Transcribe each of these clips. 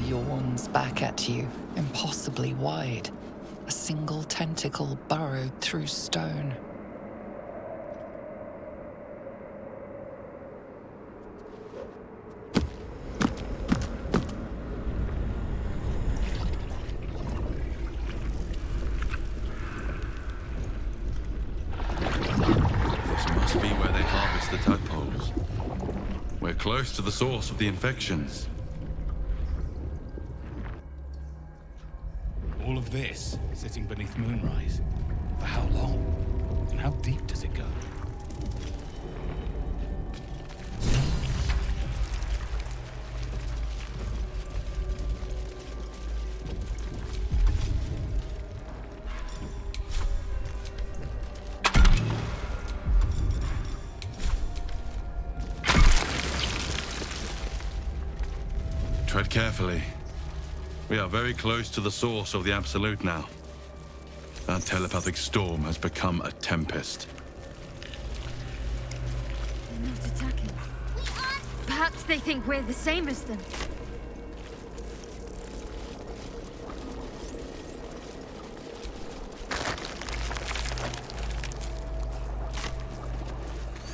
yawns back at you, impossibly wide. A single tentacle burrowed through stone. This must be where they harvest the tadpoles. We're close to the source of the infections. All of this sitting beneath moonrise. For how long? And how deep does it go? Tread carefully. We are very close to the source of the Absolute now. That telepathic storm has become a tempest. They're not attacking. Perhaps they think we're the same as them.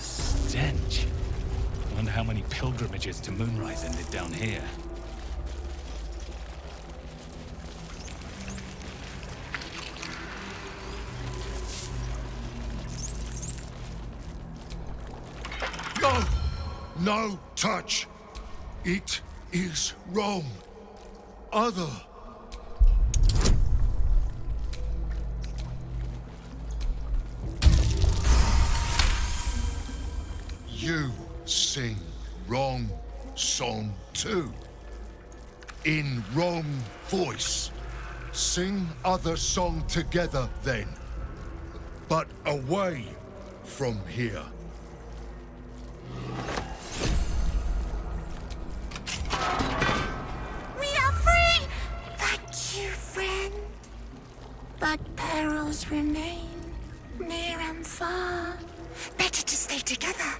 Stench. I wonder how many pilgrimages to Moonrise ended down here. No! No touch! It is wrong. Other. You sing wrong song too. In wrong voice. Sing other song together then. But away from here. We are free! Thank you, friend. But perils remain, near and far. Better to stay together.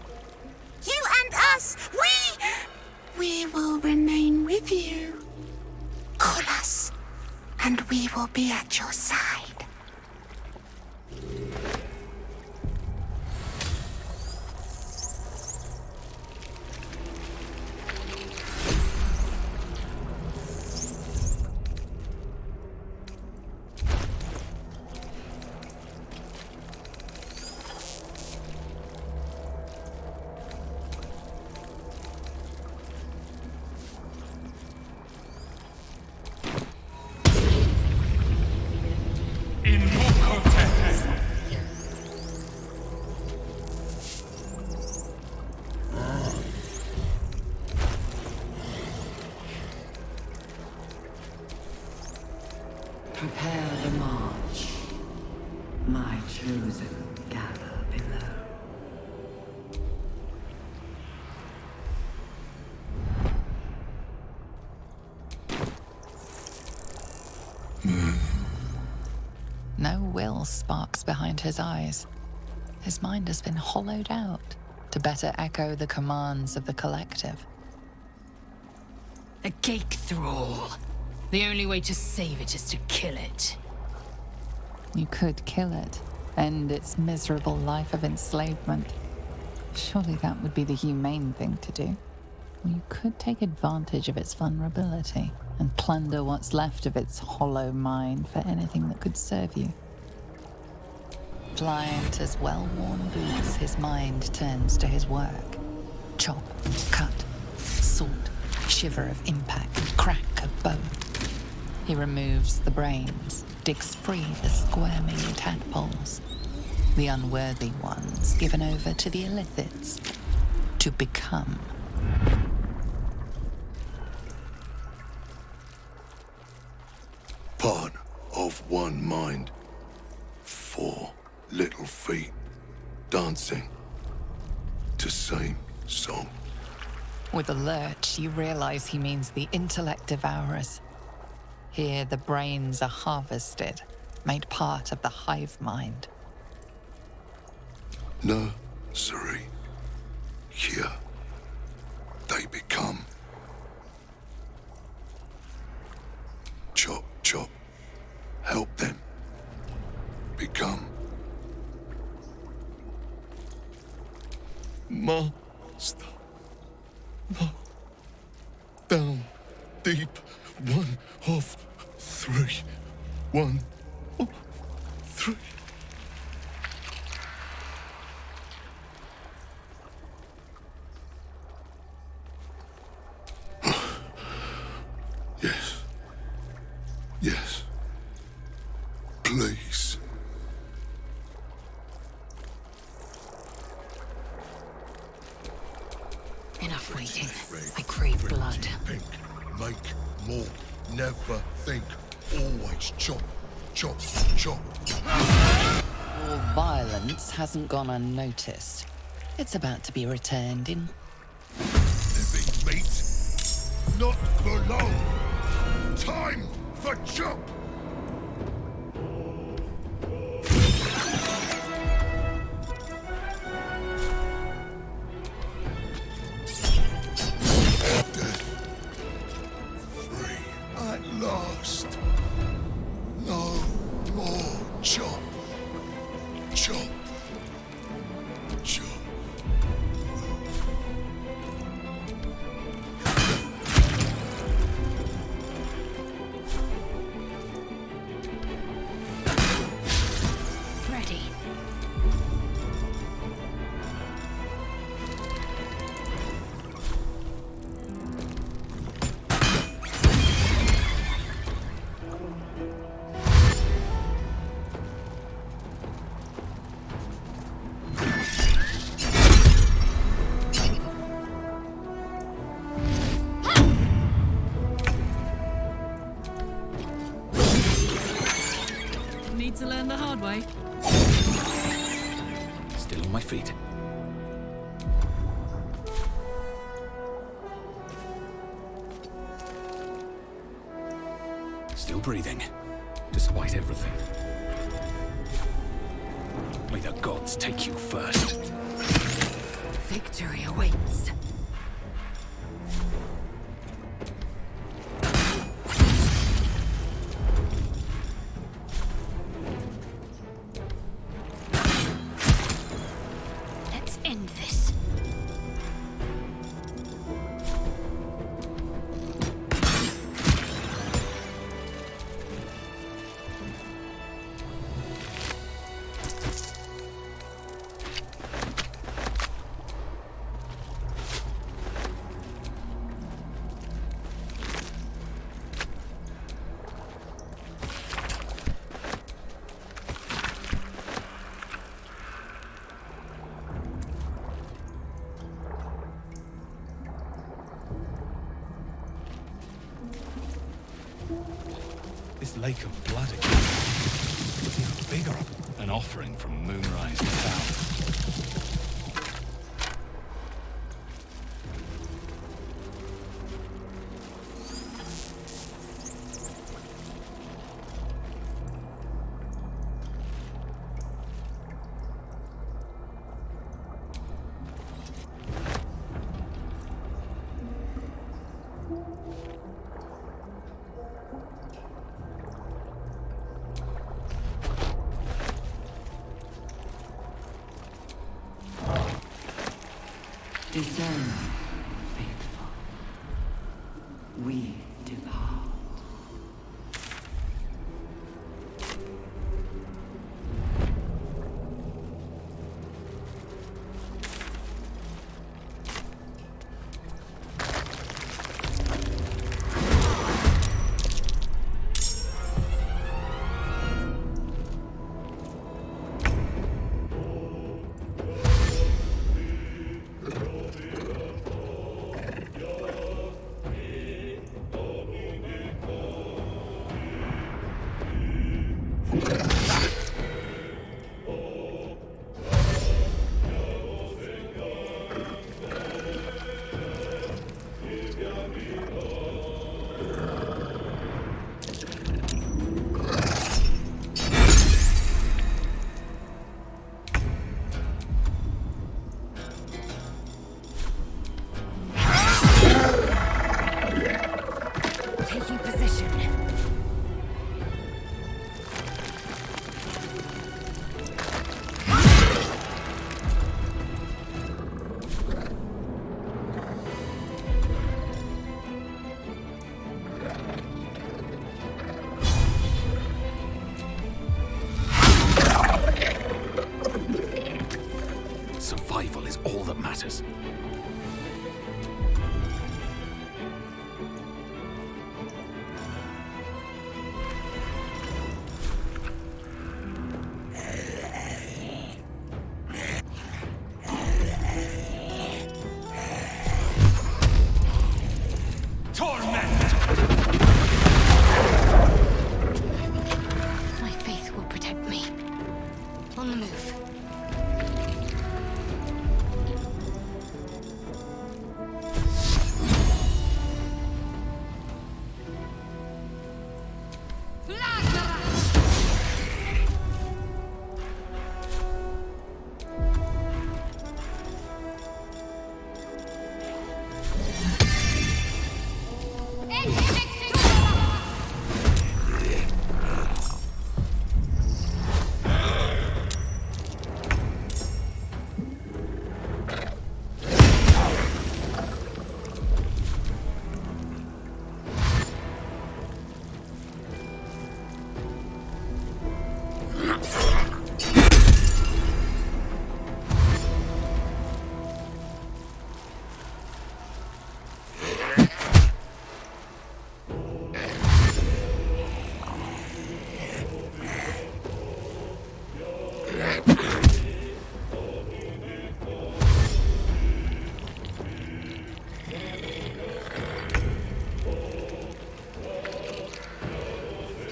You and us, we will remain with you. Call us, and we will be at your side. Prepare the march. My chosen gather below. No will sparks behind his eyes. His mind has been hollowed out to better echo the commands of the collective. A cake thrall. The only way to save it is to kill it. You could kill it, end its miserable life of enslavement. Surely that would be the humane thing to do. Or you could take advantage of its vulnerability and plunder what's left of its hollow mind for anything that could serve you. Pliant as well-worn boots, his mind turns to his work. Chop, cut, sort, shiver of impact, crack of bone. He removes the brains, digs free the squirming tadpoles, the unworthy ones given over to the illithids to become. Part of one mind. 4 little feet dancing to same song. With a lurch, you realize he means the intellect devourers. Here, the brains are harvested, made part of the hive mind. Nursery. Here, they become. Master. No. Down deep. One of three. One of three. Yes. Yes. Please. Enough waiting. I crave blood. Think, make more. Never think. Always chop, chop, chop. Your violence hasn't gone unnoticed. It's about to be returned in. Living meat. Not for long. Time for chop. Death. Free at last. No more chop. Chop. Chop. Ready. Need to learn the hard way. Still on my feet. Still breathing, despite everything. May the gods take you first. Victory awaits. Let's end this. This lake of blood again. It's even bigger. An offering from Moonrise Town. Discern, faithful. We depart. matters. My faith will protect me. On the move.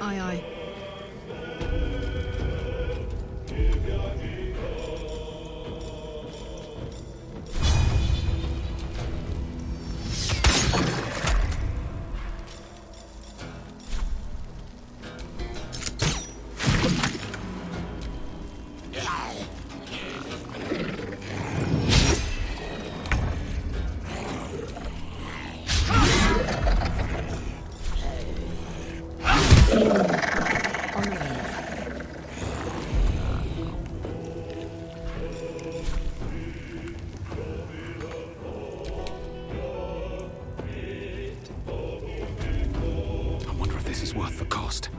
Aye, aye. I wonder if this is worth the cost.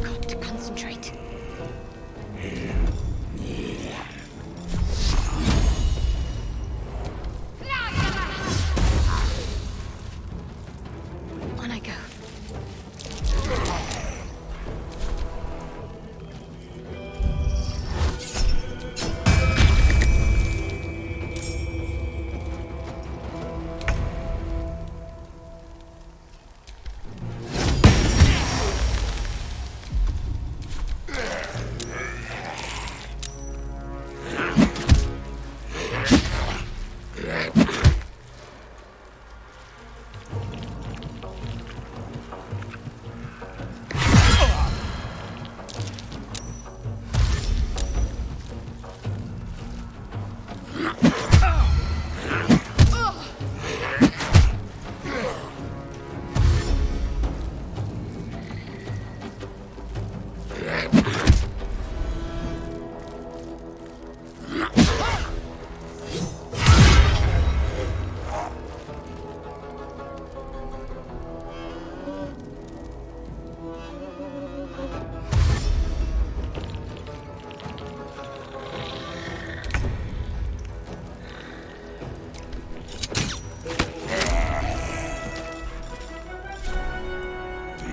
Got to concentrate. On I go.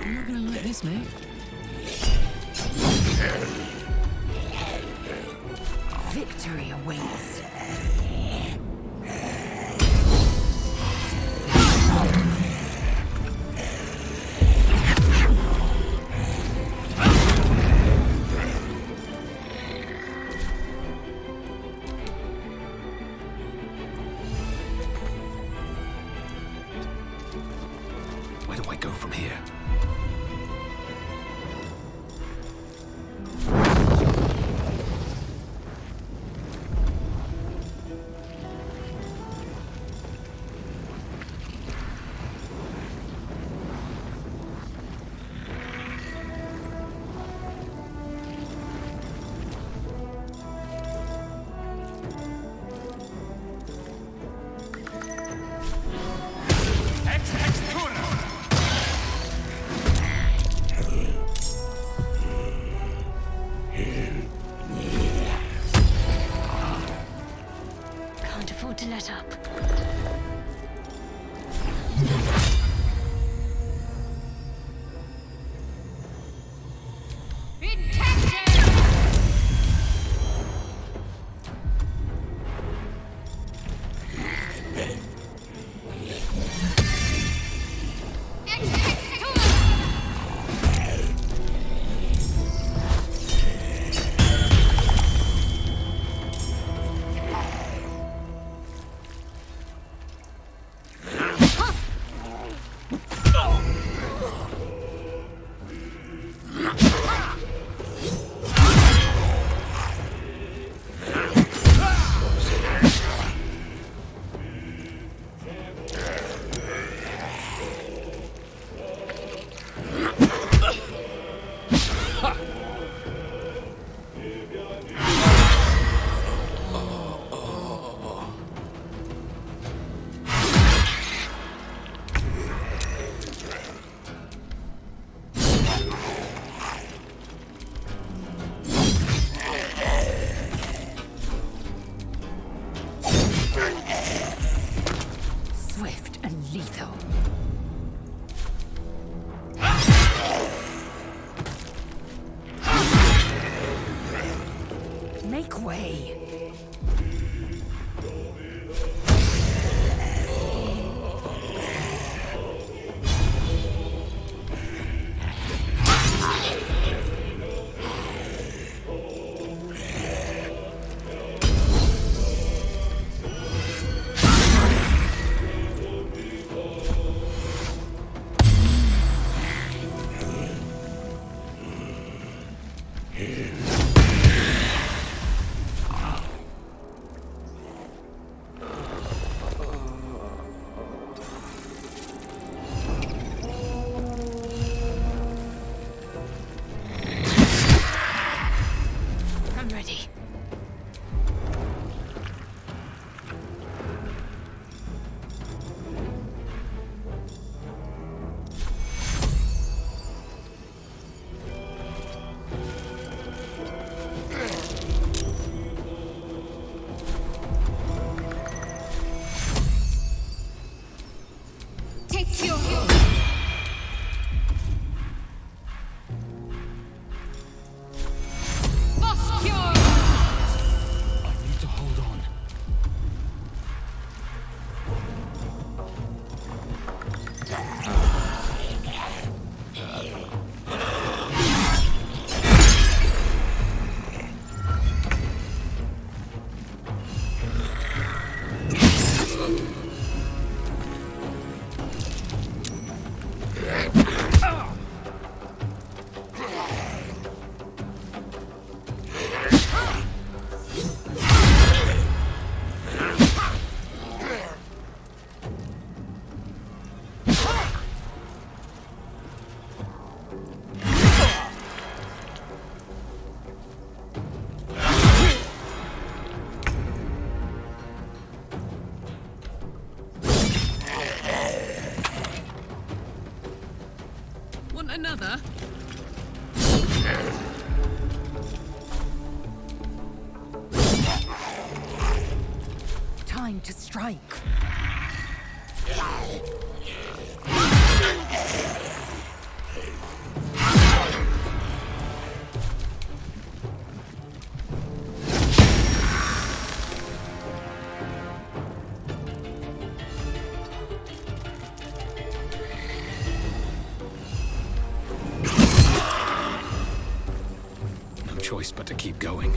I'm not gonna like this, mate. Victory awaits. Where do I go from here? swift and lethal. Make way. I'm ready. Take your I need to hold on. Want another? Time to strike. No choice but to keep going.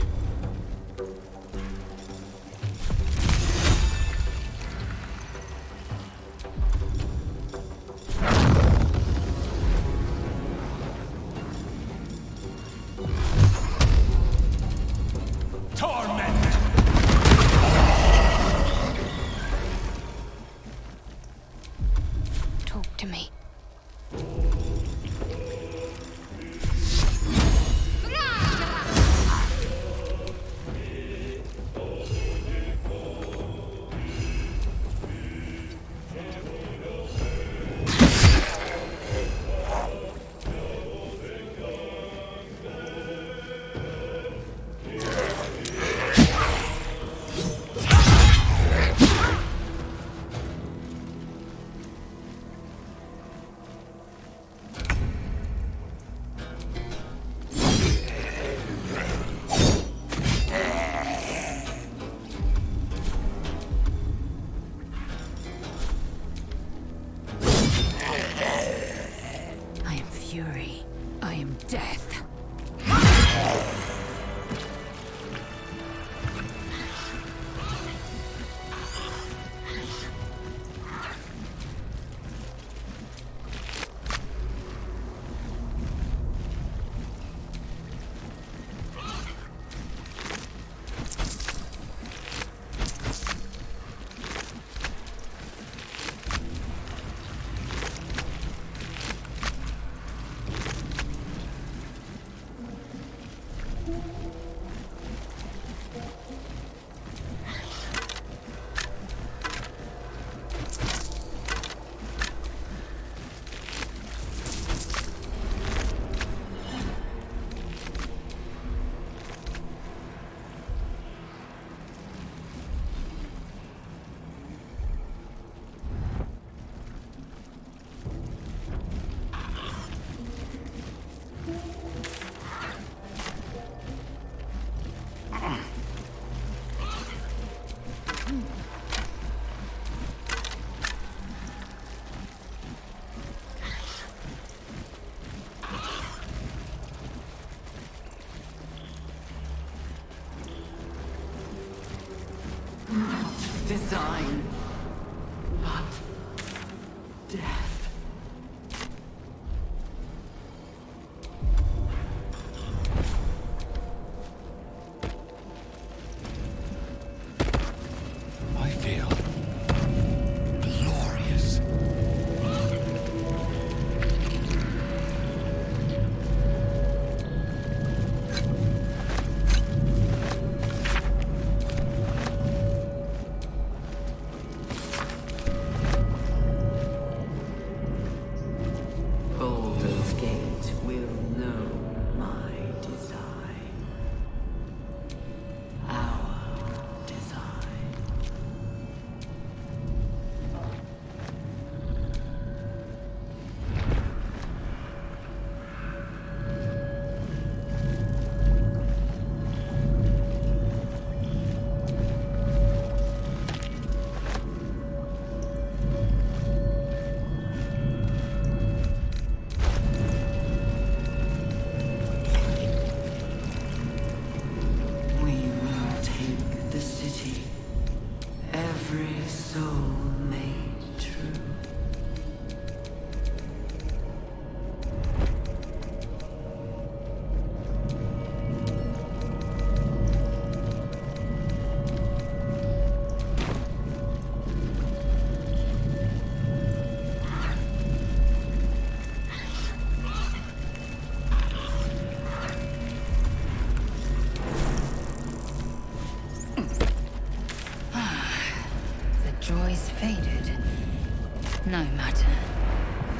Talk to me. I am fury. I am death. design, but death. I feel glorious. Baldur's Gate will know my design. Our design. We will take the city, every soul made true. The joy's faded. No matter.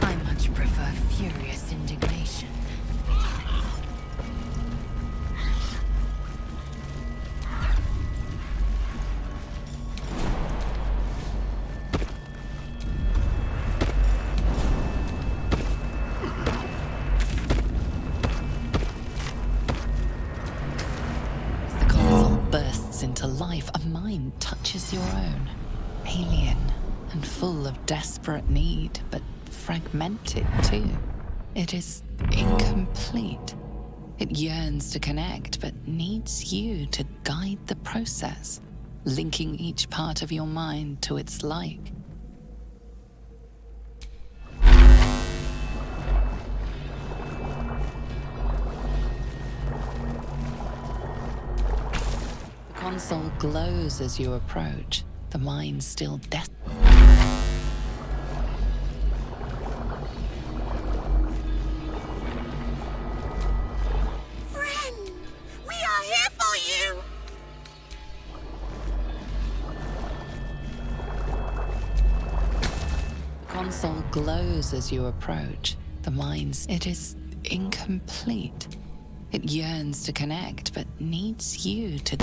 I much prefer furious indignation. As the console bursts into life, a mind touches your own. Alien and full of desperate need, but fragmented too. It is incomplete. It yearns to connect, but needs you to guide the process, linking each part of your mind to its like. The console glows as you approach, the mind still Friend, we are here for you. The console glows as you approach, the mind's it is incomplete. It yearns to connect, but needs you to...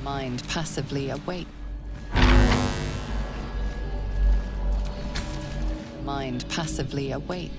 mind passively awake. Mind passively awake.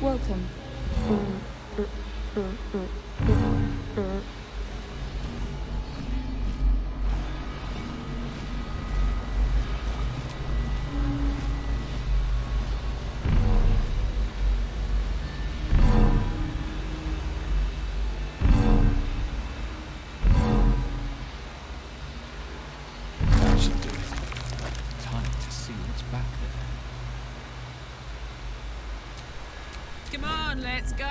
Welcome. That should do it. Time to see what's back there. Come on, let's go!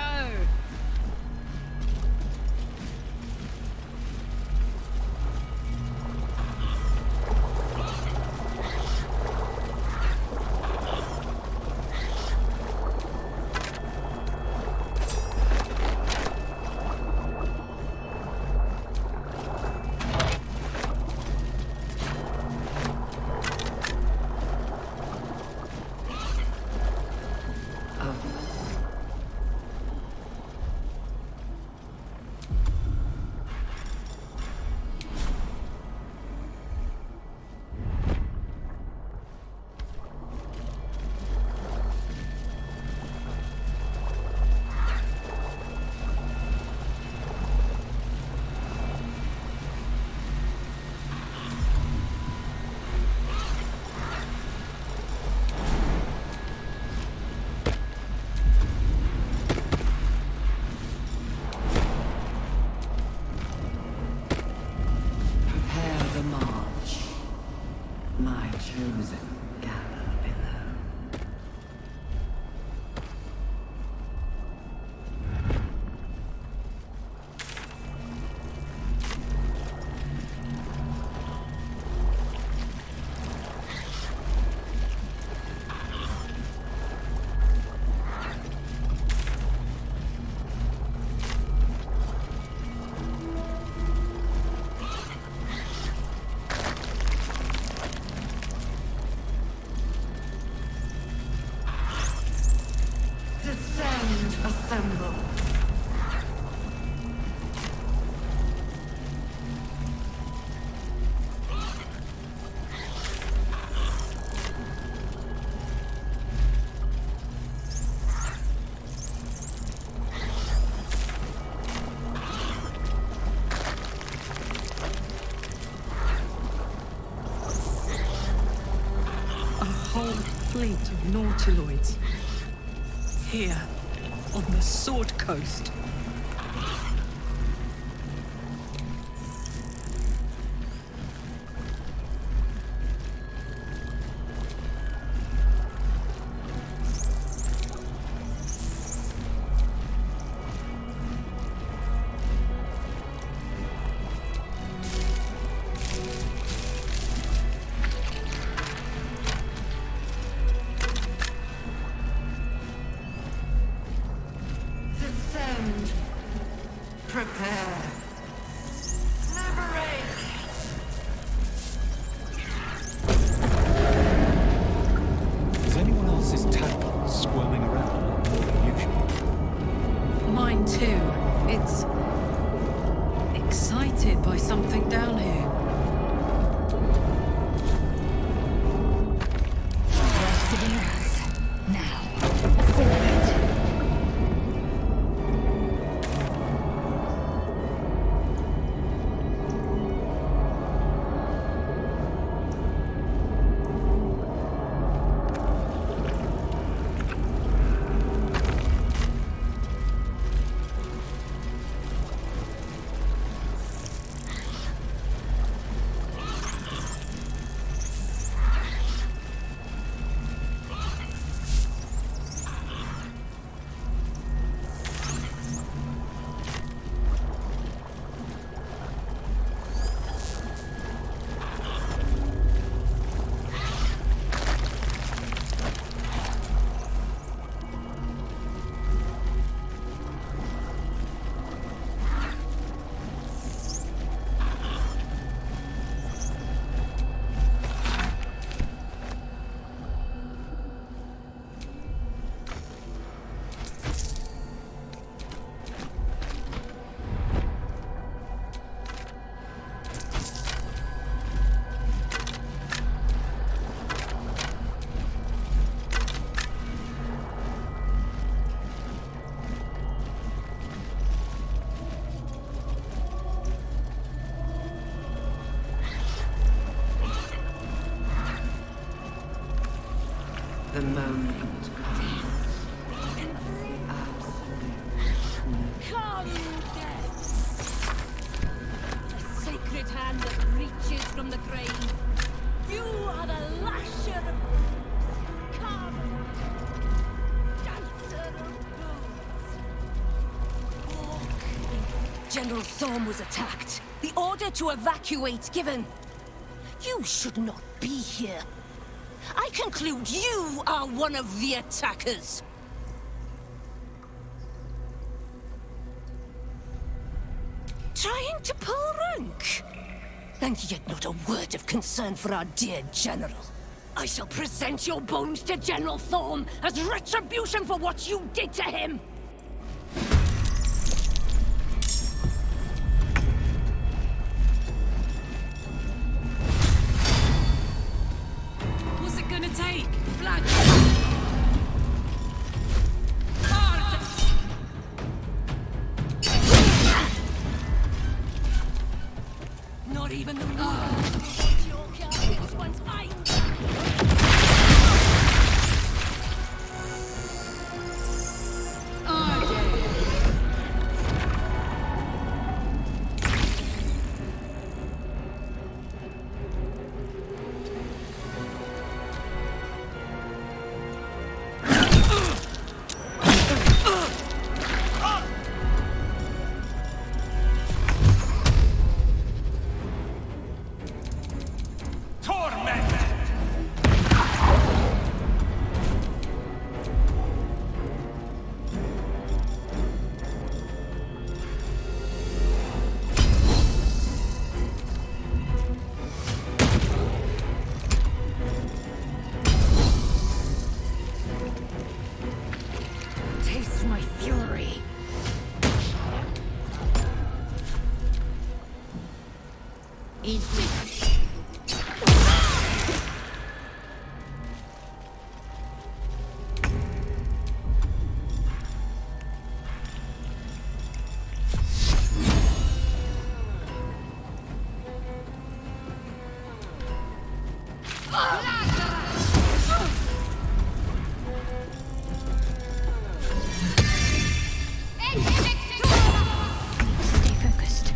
Prepare the march. My chosen gather below. Descend, assemble. A whole fleet of nautiloids. Here, on the Sword Coast. Descend, The moment comes. Come, death! The sacred hand that reaches from the grave. You are the lasher of... Come! Dancer of gods. Walk. General Thorm was attacked. The order to evacuate given. You should not be here. I conclude you are one of the attackers. Trying to pull rank? And yet not a word of concern for our dear General. I shall present your bones to General Thorm as retribution for what you did to him! What's it gonna take? Flag! Not even the world your carcass once I... Taste my fury. Stay focused.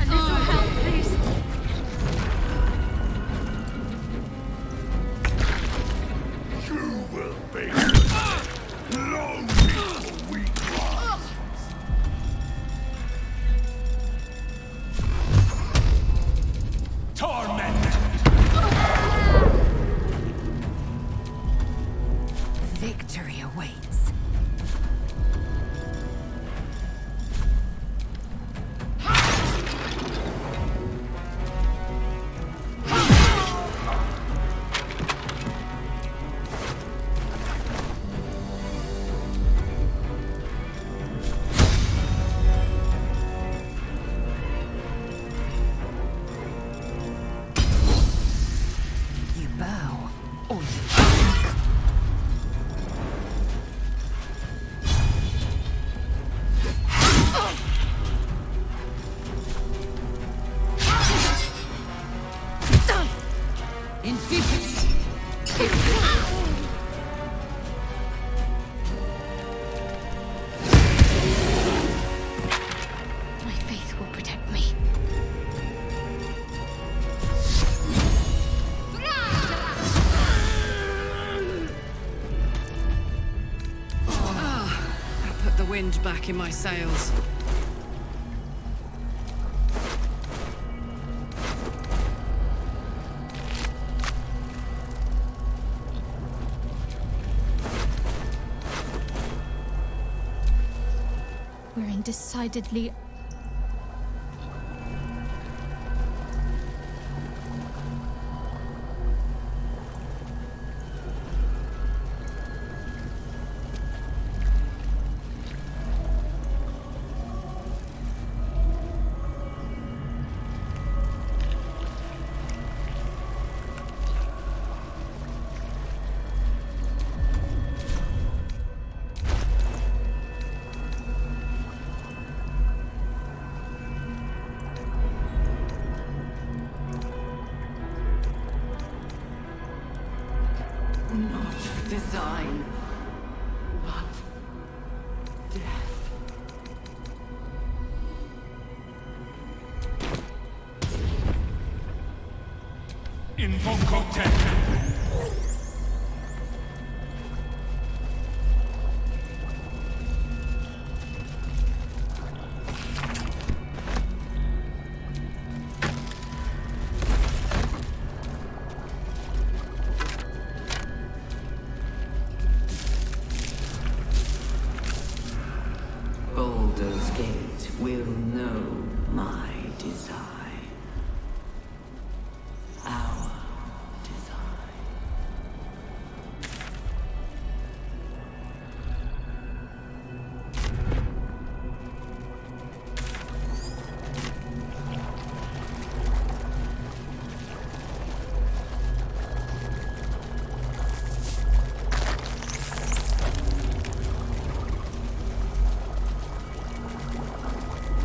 A little help, please. You will be long before we come. Victory awaits. You bow, or you back. My faith will protect me. That put the wind back in my sails. We're in decidedly... Invocote. Baldur's Gate will know my design. Our design.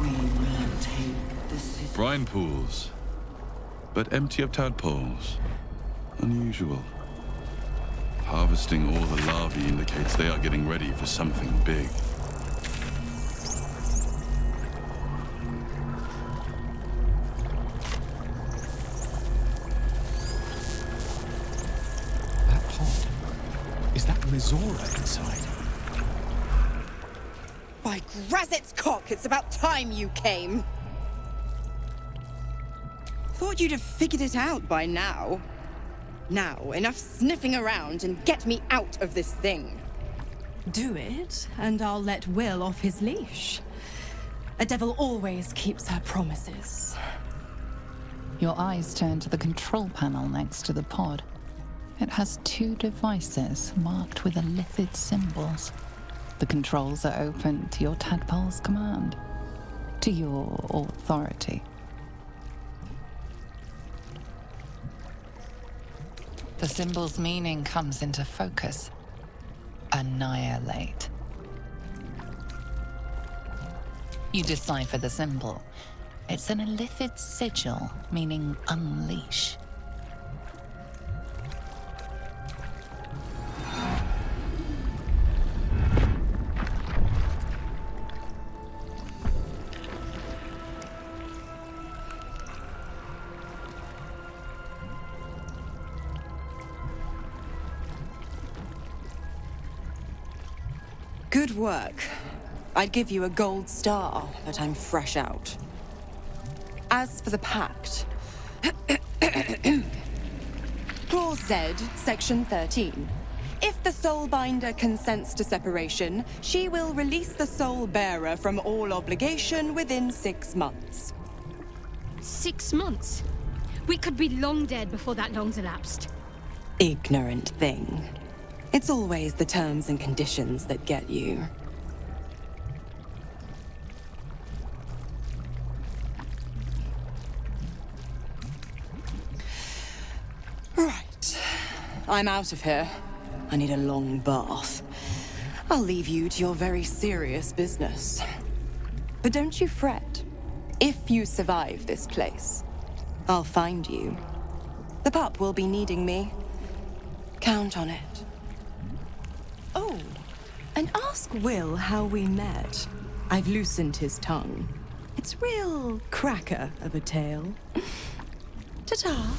We will take the city. Brine pools, but empty of tadpoles. Unusual. Harvesting all the larvae indicates they are getting ready for something big. That pod. Is that Mizora inside? By Grazit's cock, it's about time you came. Thought you'd have figured it out by now. Now, enough sniffing around and get me out of this thing. Do it, and I'll let Will off his leash. A devil always keeps her promises. Your eyes turn to the control panel next to the pod. It has 2 devices marked with illithid symbols. The controls are open to your tadpole's command, to your authority. The symbol's meaning comes into focus. Annihilate. You decipher the symbol. It's an illithid sigil, meaning unleash. Good work. I'd give you a gold star, but I'm fresh out. As for the pact... Clause Z, Section 13. If the Soulbinder consents to separation, she will release the Soul Bearer from all obligation within 6 months. 6 months? We could be long dead before that long's elapsed. Ignorant thing. It's always the terms and conditions that get you. Right. I'm out of here. I need a long bath. I'll leave you to your very serious business. But don't you fret. If you survive this place, I'll find you. The pup will be needing me. Count on it. Oh, and ask Will how we met. I've loosened his tongue. It's real cracker of a tale. Ta-ta.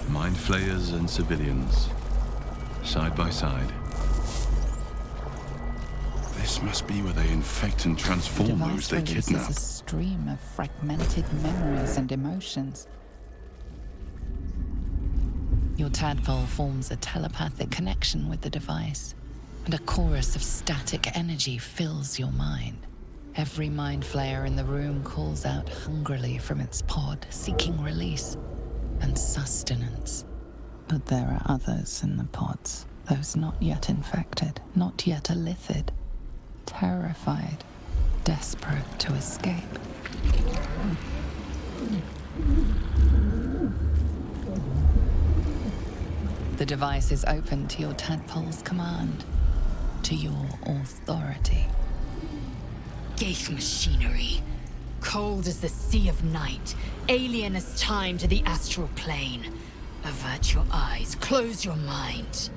Mind flayers and civilians, side by side. This must be where they infect and transform those they kidnap. A stream of fragmented memories and emotions. Your tadpole forms a telepathic connection with the device, and a chorus of static energy fills your mind. Every mind flayer in the room calls out hungrily from its pod, seeking release and sustenance. But there are others in the pods, those not yet infected, not yet illithid, terrified, desperate to escape. The device is open to your tadpole's command, to your authority. Geich machinery. Cold as the sea of night, alien as time to the astral plane. Avert your eyes, close your mind.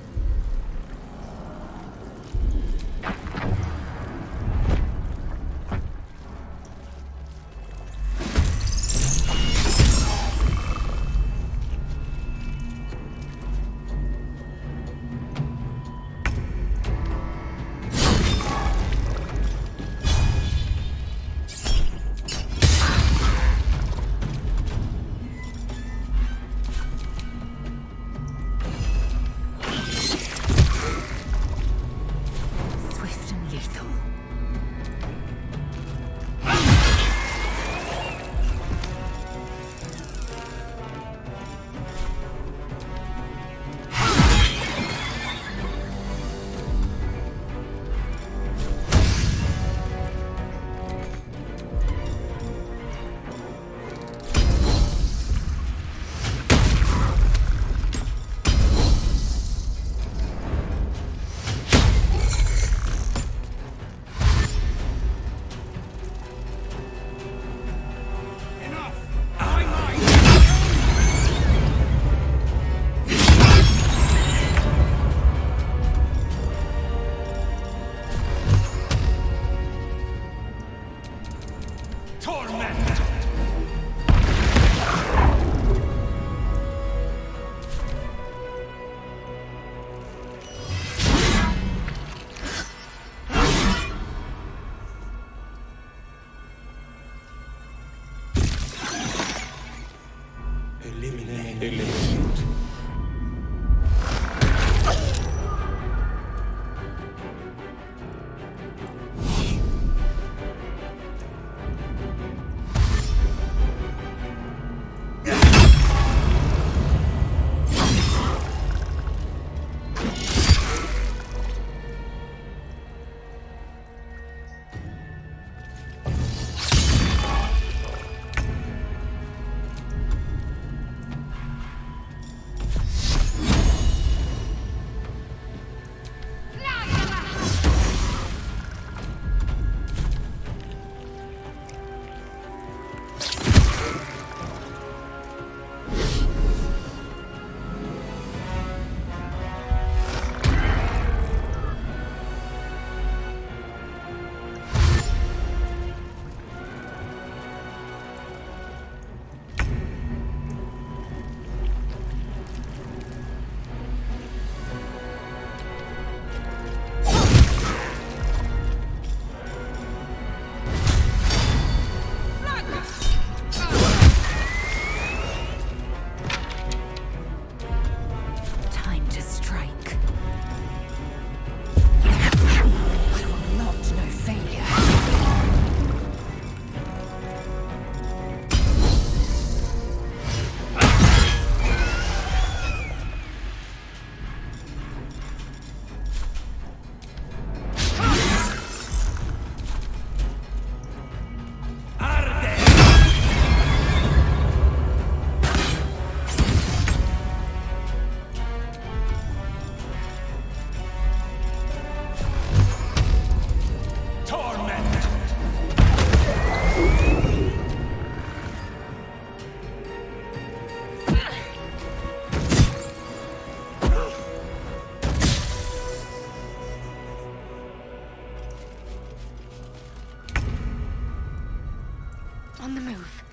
On the move.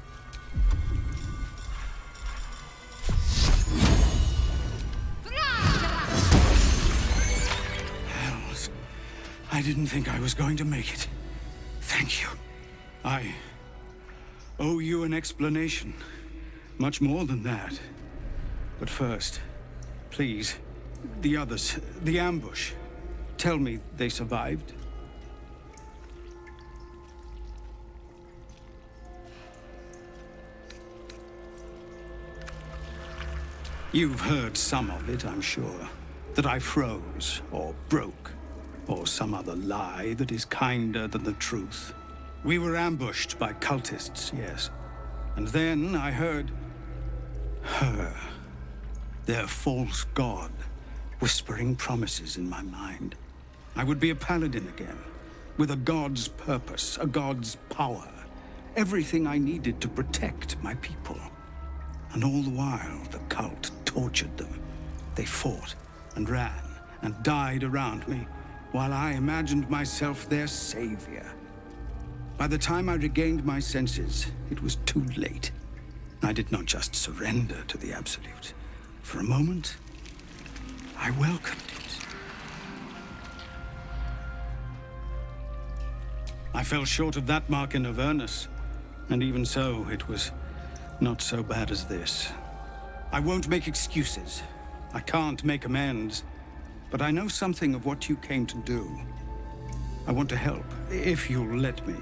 Hells. I didn't think I was going to make it. Thank you. I owe you an explanation. Much more than that. But first, please, the others, the ambush. Tell me they survived. You've heard some of it, I'm sure. That I froze, or broke, or some other lie that is kinder than the truth. We were ambushed by cultists, yes. And then I heard her. their false god, whispering promises in my mind. I would be a paladin again, with a god's purpose, a god's power. Everything I needed to protect my people. And all the while, the cult tortured them. They fought and ran and died around me, while I imagined myself their savior. By the time I regained my senses, it was too late. I did not just surrender to the Absolute. For a moment, I welcomed it. I fell short of that mark in Avernus, and even so, it was not so bad as this. I won't make excuses. I can't make amends. But I know something of what you came to do. I want to help, if you'll let me.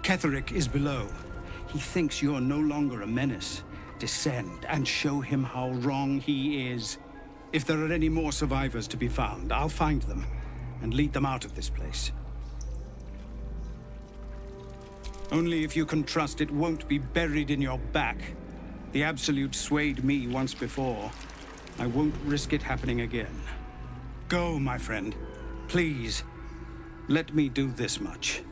Ketheric is below. He thinks you're no longer a menace. Descend and show him how wrong he is. If there are any more survivors to be found, I'll find them and lead them out of this place. Only if you can trust it won't be buried in your back. The Absolute swayed me once before. I won't risk it happening again. Go, my friend. Please, let me do this much.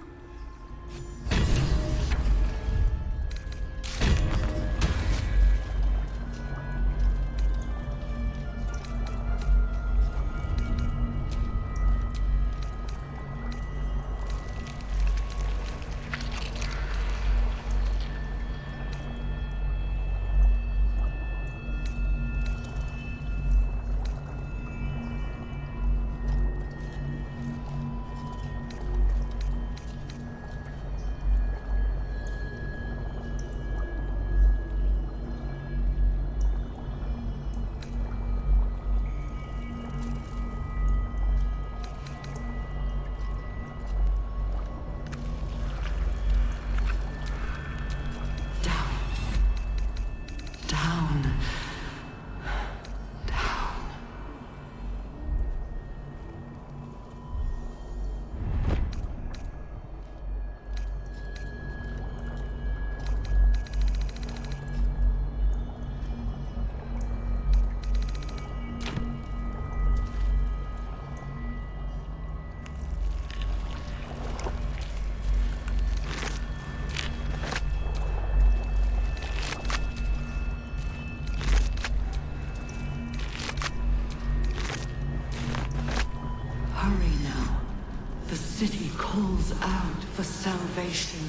city calls out for salvation.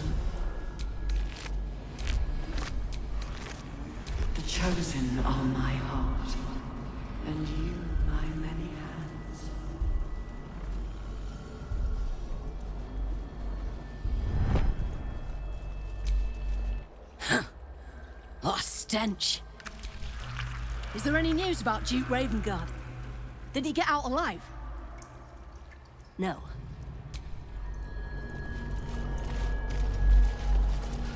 The chosen are my heart, and you my many hands. Huh. What a stench. Is there any news about Duke Ravengard? Did he get out alive? No.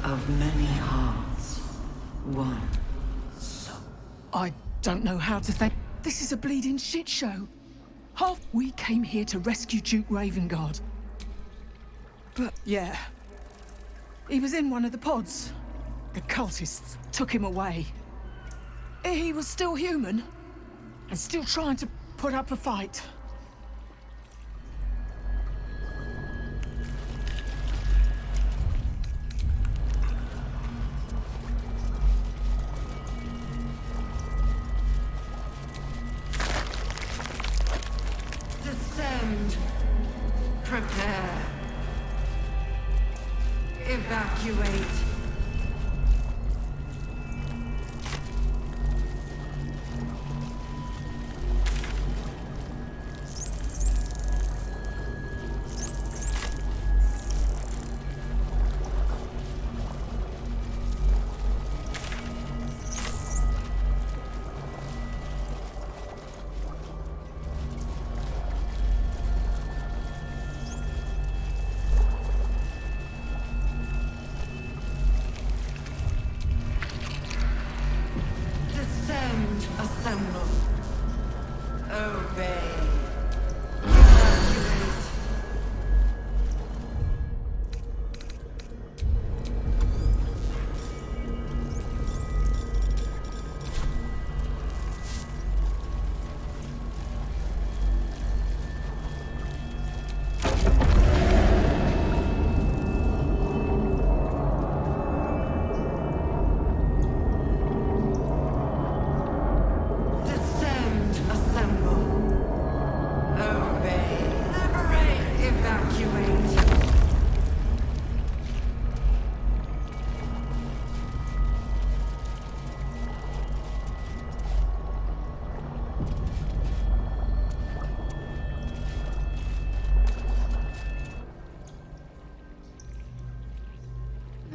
Of many hearts, one soul. I don't know how to think. This is a bleeding shit show. We came here to rescue Duke Ravengard. But yeah, he was in one of the pods. The cultists took him away. He was still human, and still trying to put up a fight. Descend. Prepare. Evacuate.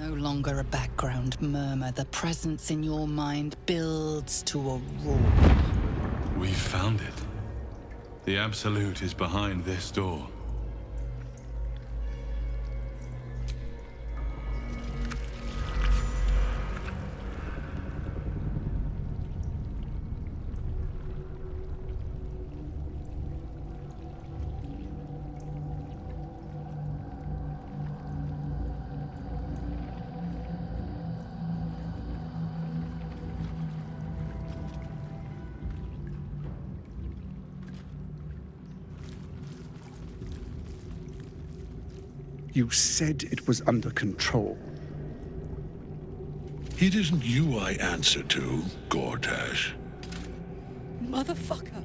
No longer a background murmur. The presence in your mind builds to a roar. We found it. The Absolute is behind this door. You said it was under control. It isn't you I answer to, Gortash. Motherfucker.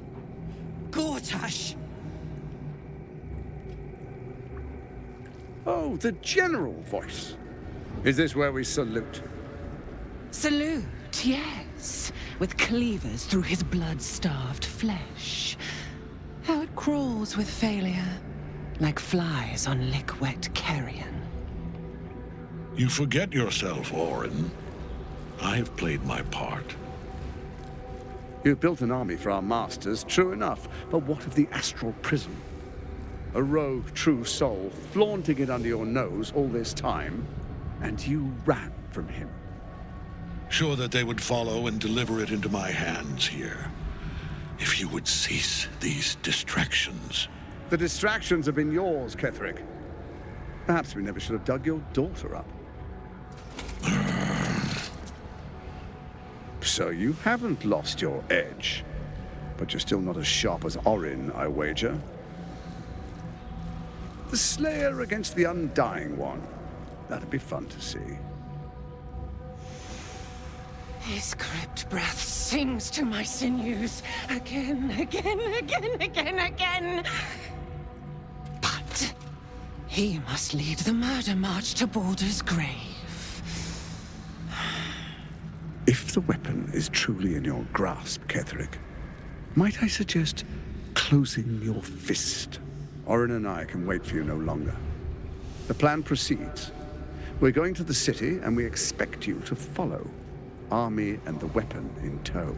Gortash! Oh, the general voice. Is this where we salute? Salute, yes. With cleavers through his blood-starved flesh. How it crawls with failure. Like flies on lick-wet carrion. You forget yourself, Orin. I have played my part. You've built an army for our masters, true enough. But what of the astral prison? A rogue true soul, flaunting it under your nose all this time, and you ran from him. Sure that they would follow and deliver it into my hands here. If you would cease these distractions. The distractions have been yours, Ketheric. Perhaps we never should have dug your daughter up. So you haven't lost your edge. But you're still not as sharp as Orin, I wager. The Slayer against the Undying One. That'd be fun to see. His crypt breath sings to my sinews. Again, again, again, again, again. But he must lead the murder march to Baldur's grave. If the weapon is truly in your grasp, Ketheric, might I suggest closing your fist? Orin and I can wait for you no longer. The plan proceeds. We're going to the city, and we expect you to follow. Army and the weapon in tow.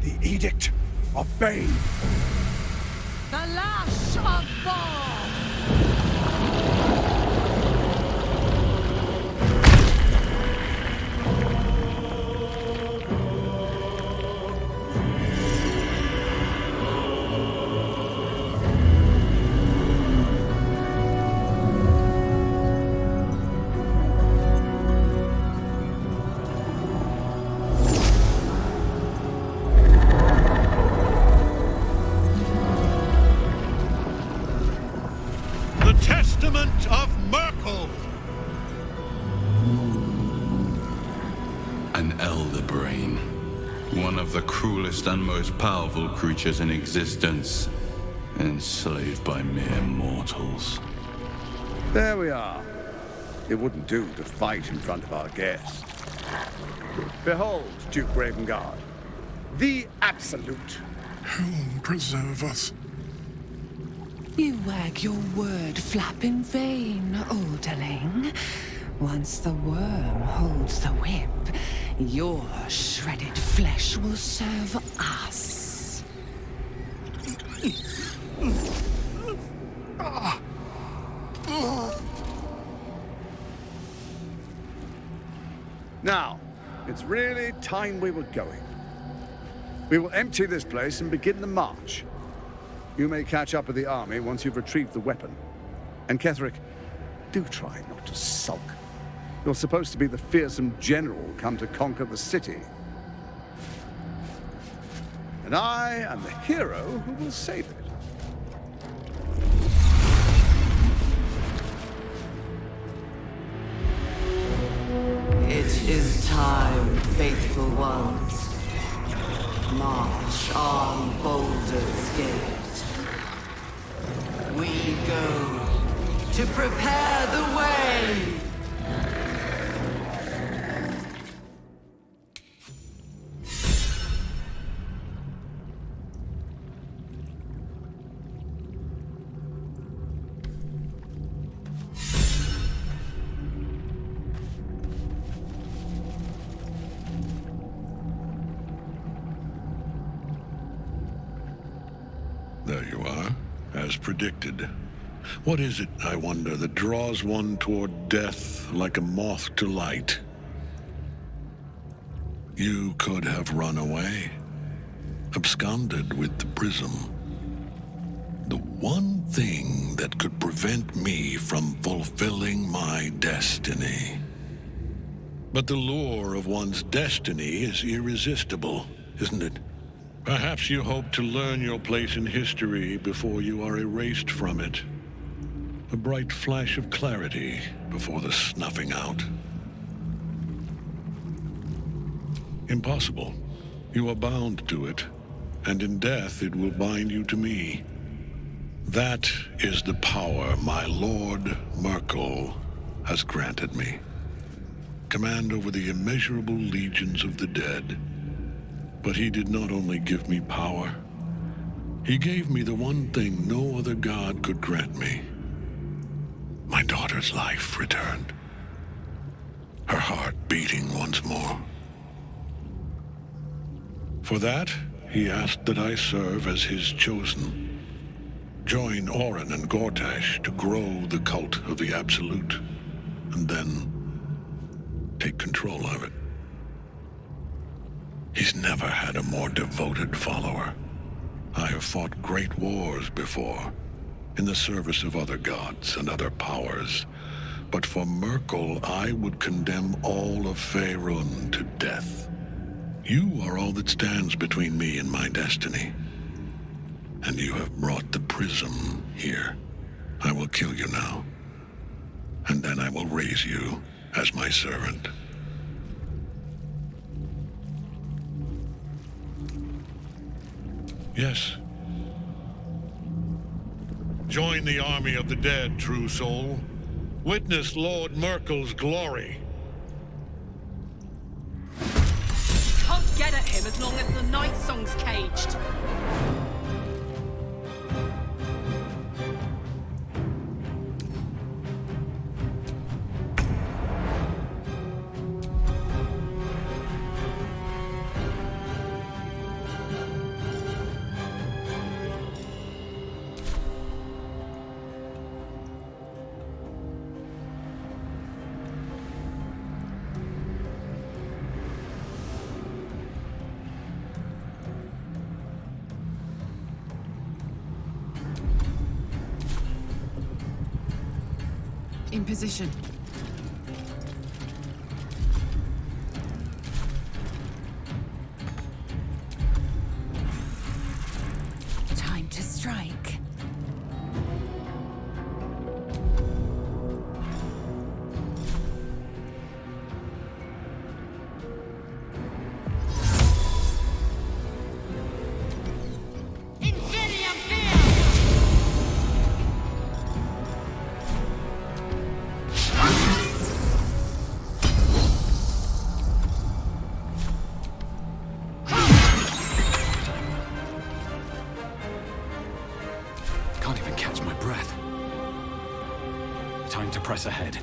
The Edict of Bane! The Lash of Thorm! The cruelest and most powerful creatures in existence, enslaved by mere mortals. There we are. It wouldn't do to fight in front of our guest. Behold, Duke Ravengard, the Absolute. Helm preserve us. You wag your word flap in vain, olderling. Once the worm holds the whip, your shredded flesh will serve us. Now, it's really time we were going. We will empty this place and begin the march. You may catch up with the army once you've retrieved the weapon. And Ketheric, do try not to sulk. You're supposed to be the fearsome general come to conquer the city. And I am the hero who will save it. It is time, faithful ones. March on Baldur's Gate. We go to prepare the way. as predicted. What is it, I wonder, that draws one toward death like a moth to light? You could have run away, absconded with the prism. The one thing that could prevent me from fulfilling my destiny. But the lure of one's destiny is irresistible, isn't it? Perhaps you hope to learn your place in history before you are erased from it. A bright flash of clarity before the snuffing out. Impossible. You are bound to it, and in death it will bind you to me. That is the power my Lord Merkel has granted me. Command over the immeasurable legions of the dead. But he did not only give me power, he gave me the one thing no other god could grant me. My daughter's life returned. Her heart beating once more. For that, he asked that I serve as his chosen. Join Orin and Gortash to grow the cult of the Absolute, and then take control of it. He's never had a more devoted follower. I have fought great wars before, in the service of other gods and other powers. But for Merkel, I would condemn all of Faerun to death. You are all that stands between me and my destiny. And you have brought the prism here. I will kill you now. And then I will raise you as my servant. Yes. Join the army of the dead, true soul. Witness Lord Merkel's glory. Can't get at him as long as the night song's caged. In position. Time to strike. Press ahead.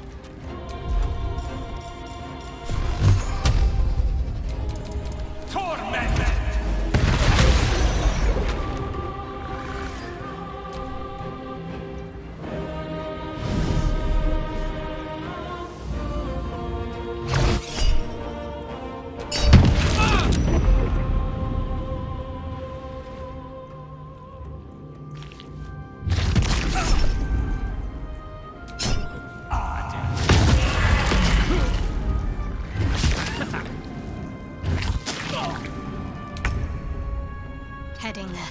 Heading there.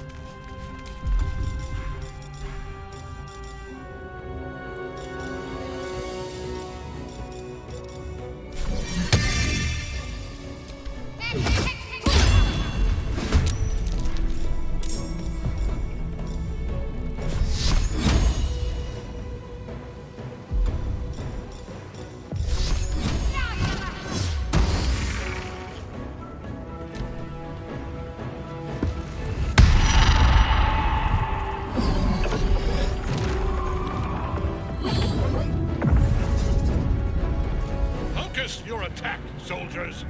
Your attack, soldiers!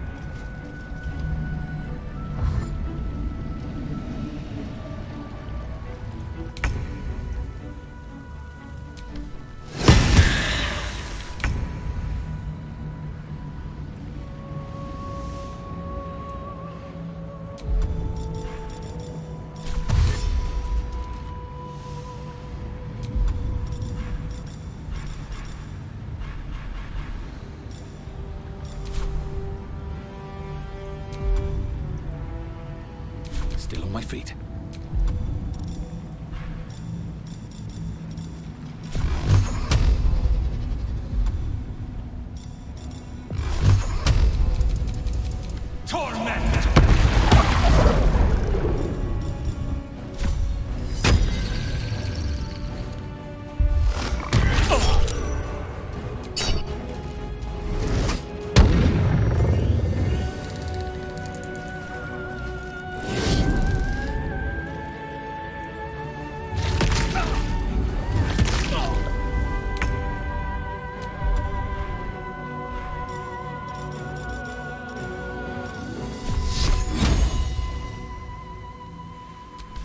my feet.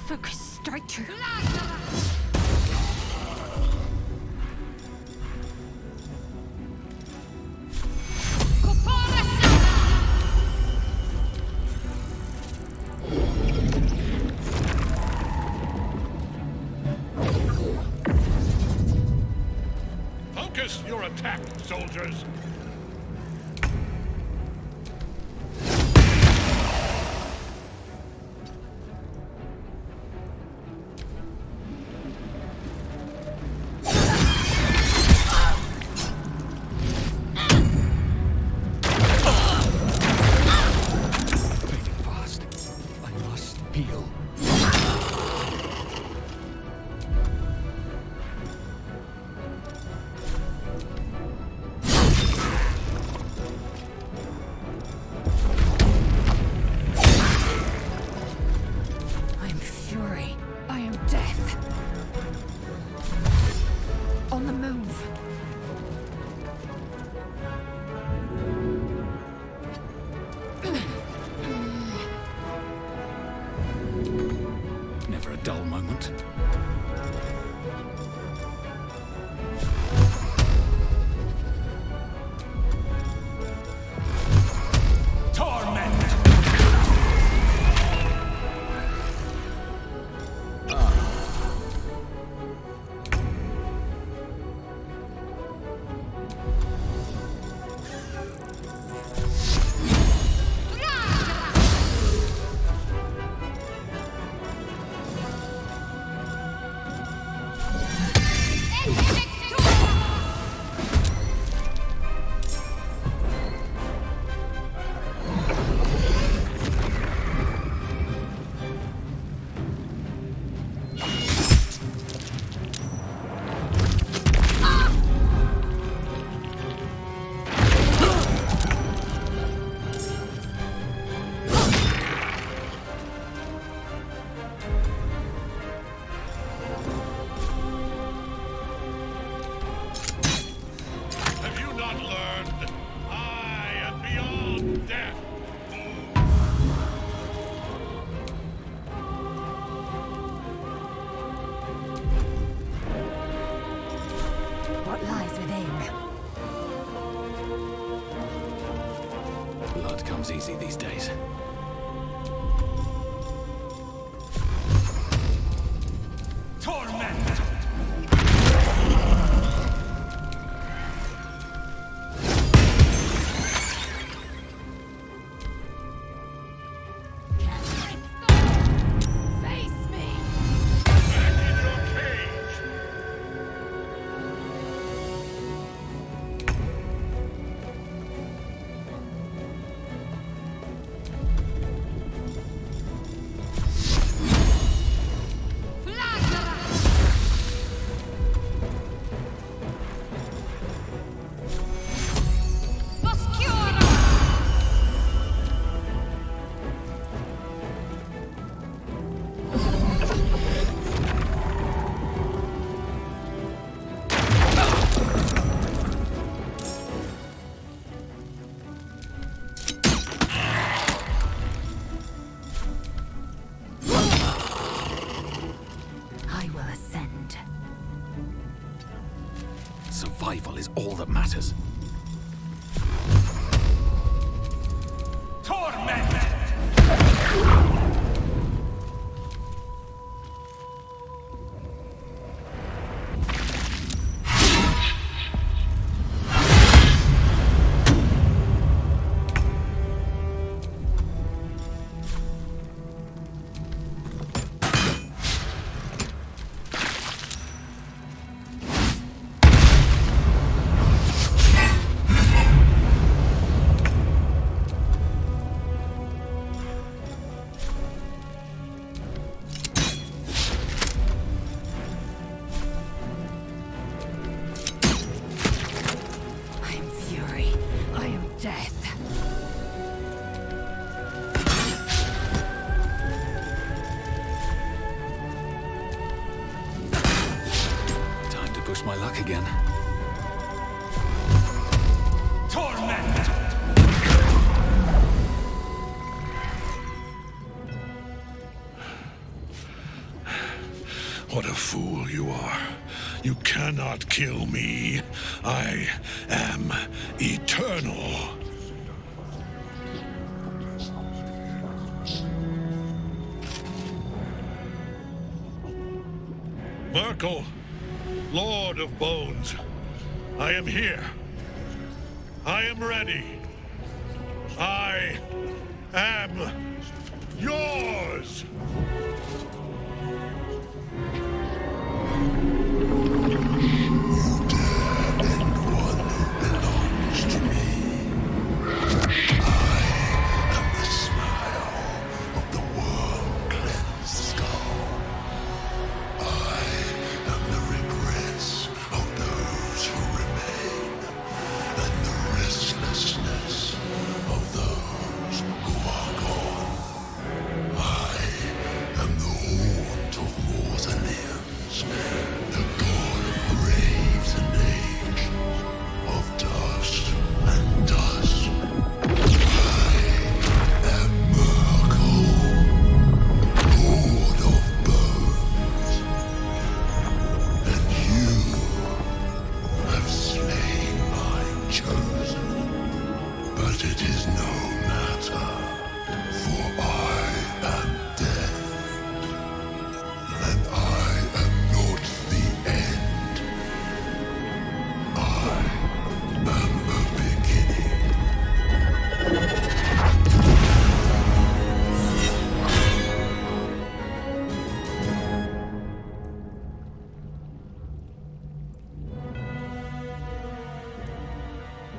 Focus, strike true. Focus your attack, soldiers! Never a dull moment. What lies within? Blood comes easy these days. Survival is all that matters. lost my luck again. Torment! What a fool you are. You cannot kill me. I am eternal. Merkel, Lord of Bones, I am here. I am ready. I am yours.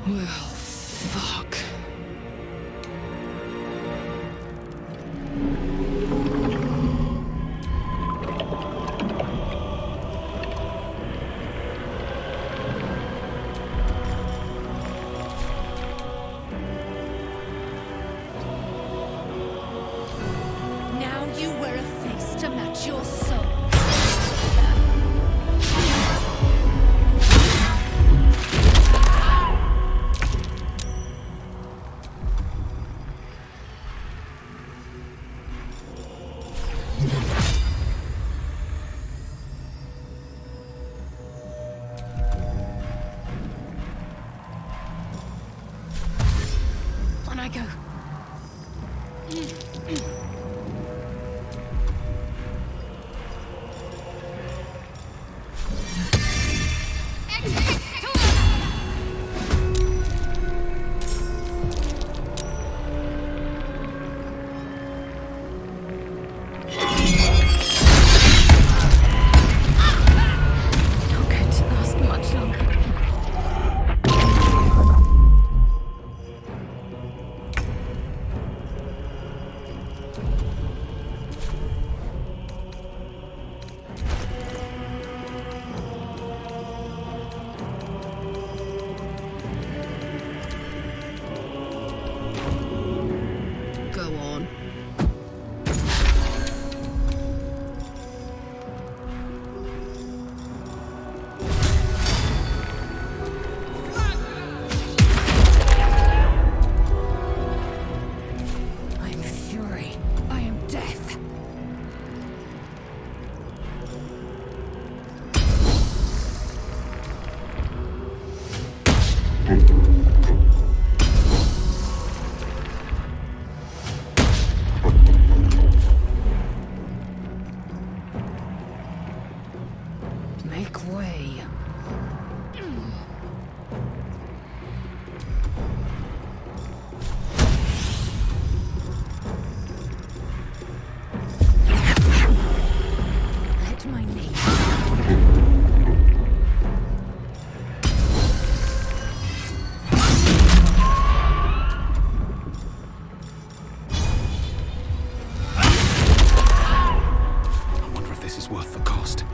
Well, fuck. Now you wear a face to match your soul. On I go. Not going to last much longer. Go on. I am fury. I am death. Make way. Let my name. I wonder if this is worth the cost.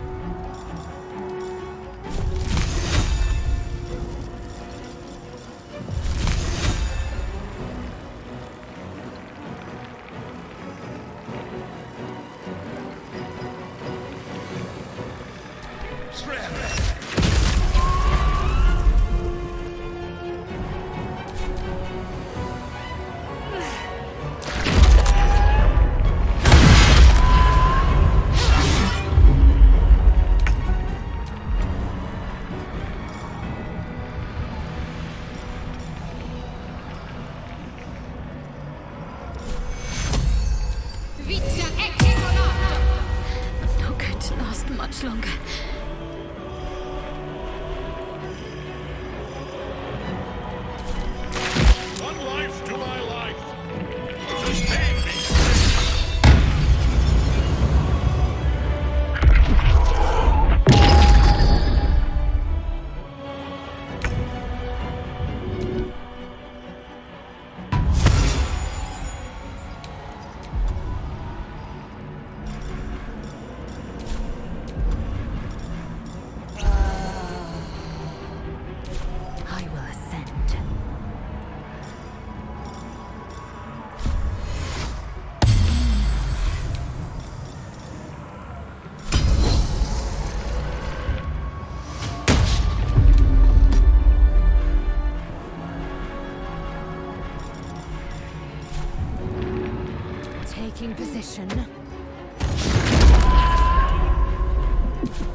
potion.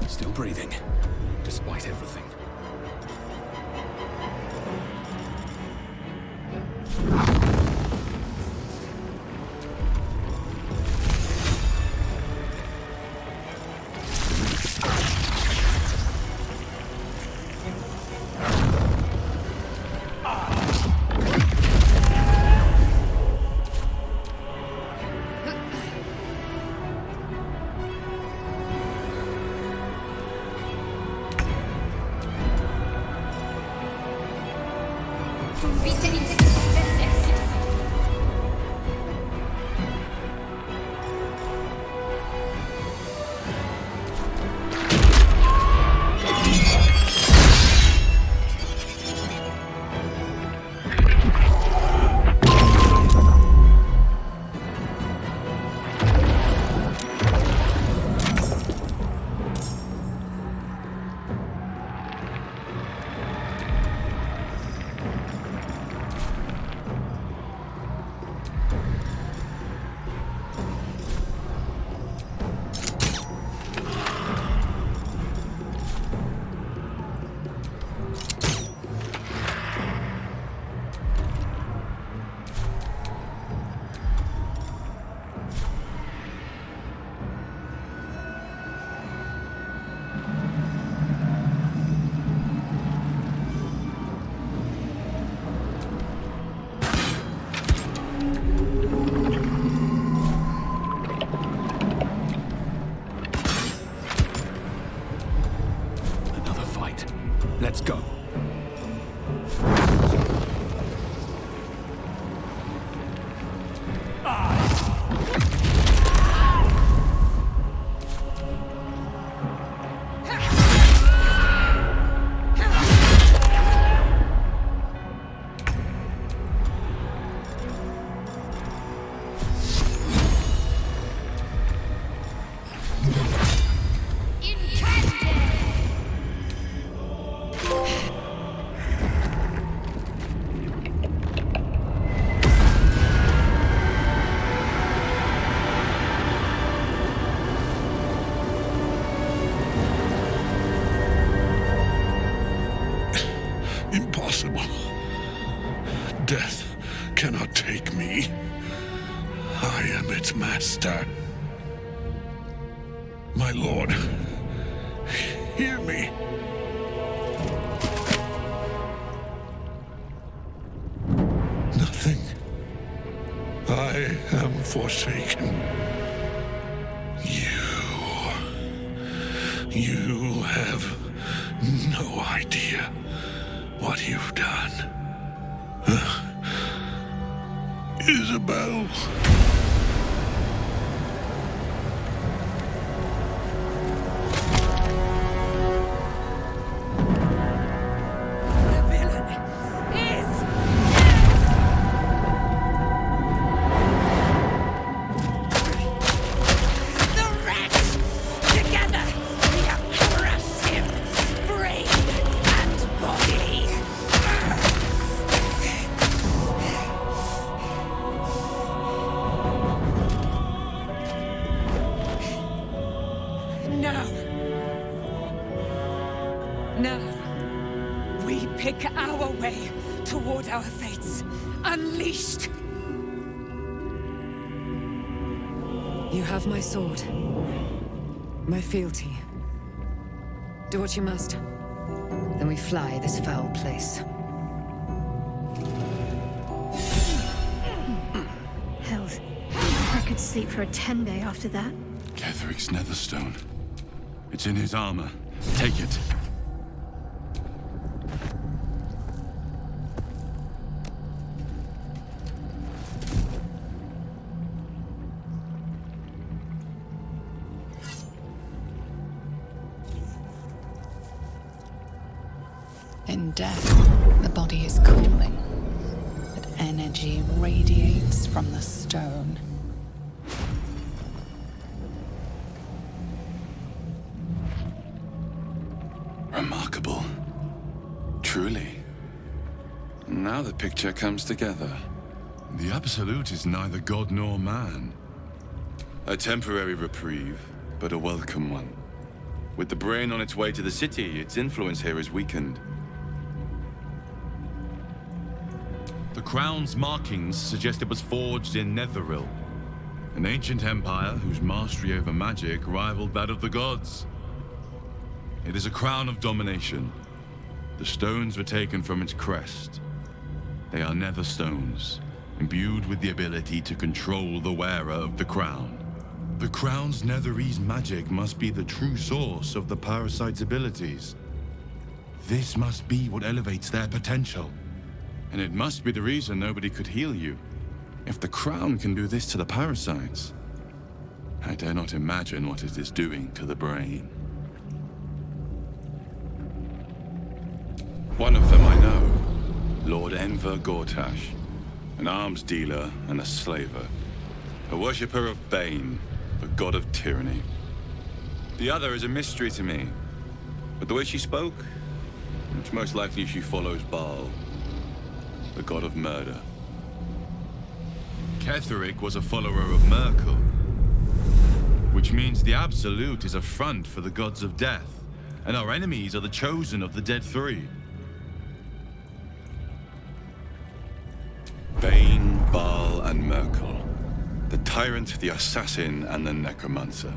Still breathing, despite everything. Let's go. Death cannot take me. I am its master. My lord, hear me. Nothing. I am forsaken. You have no idea what you've done. Isabel. Now, we pick our way toward our fates, unleashed. You have my sword, my fealty. Do what you must. Then we fly this foul place. Hell, I could sleep for a 10-day after that. Ketheric's netherstone. It's in his armor. Take it. In death, the body is cooling, but energy radiates from the stone. Remarkable. Truly. Now the picture comes together. The Absolute is neither god nor man. A temporary reprieve, but a welcome one. With the brain on its way to the city, its influence here is weakened. The crown's markings suggest it was forged in Netheril, an ancient empire whose mastery over magic rivaled that of the gods. It is a crown of domination. The stones were taken from its crest. They are nether stones, imbued with the ability to control the wearer of the crown. The crown's Netherese magic must be the true source of the parasite's abilities. This must be what elevates their potential. And it must be the reason nobody could heal you. If the crown can do this to the parasites, I dare not imagine what it is doing to the brain. One of them I know, Lord Enver Gortash, an arms dealer and a slaver, a worshipper of Bane, the god of tyranny. The other is a mystery to me, but the way she spoke, it's most likely she follows Baal, the god of murder. Ketheric was a follower of Merkel, which means the Absolute is a front for the gods of death, and our enemies are the chosen of the Dead Three. Bane, Baal, and Merkel. The tyrant, the assassin, and the necromancer.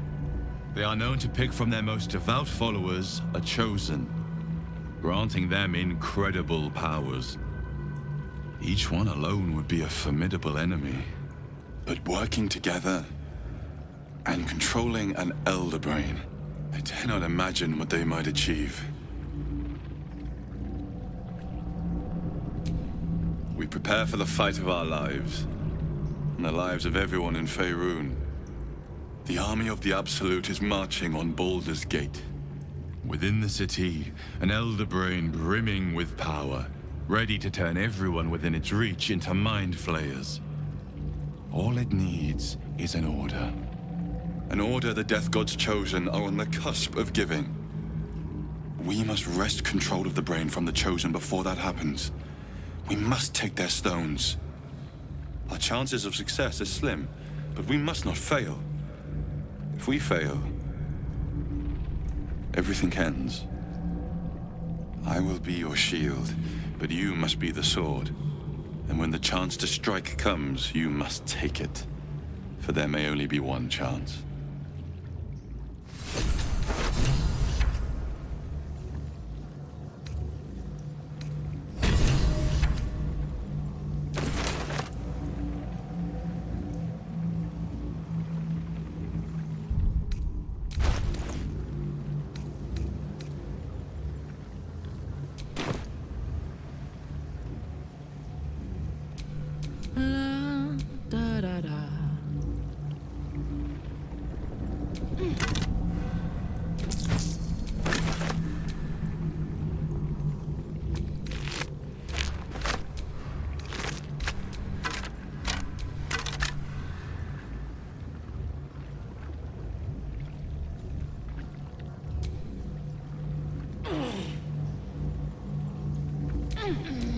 They are known to pick from their most devout followers a chosen, granting them incredible powers. Each one alone would be a formidable enemy. But working together and controlling an elder brain, I dare not imagine what they might achieve. We prepare for the fight of our lives, and the lives of everyone in Faerun. The army of the Absolute is marching on Baldur's Gate. Within the city, an elder brain brimming with power, ready to turn everyone within its reach into mind flayers. All it needs is an order. An order the Death God's chosen are on the cusp of giving. We must wrest control of the brain from the chosen before that happens. We must take their stones. Our chances of success are slim, but we must not fail. If we fail, everything ends. I will be your shield, but you must be the sword. And when the chance to strike comes, you must take it. For there may only be one chance.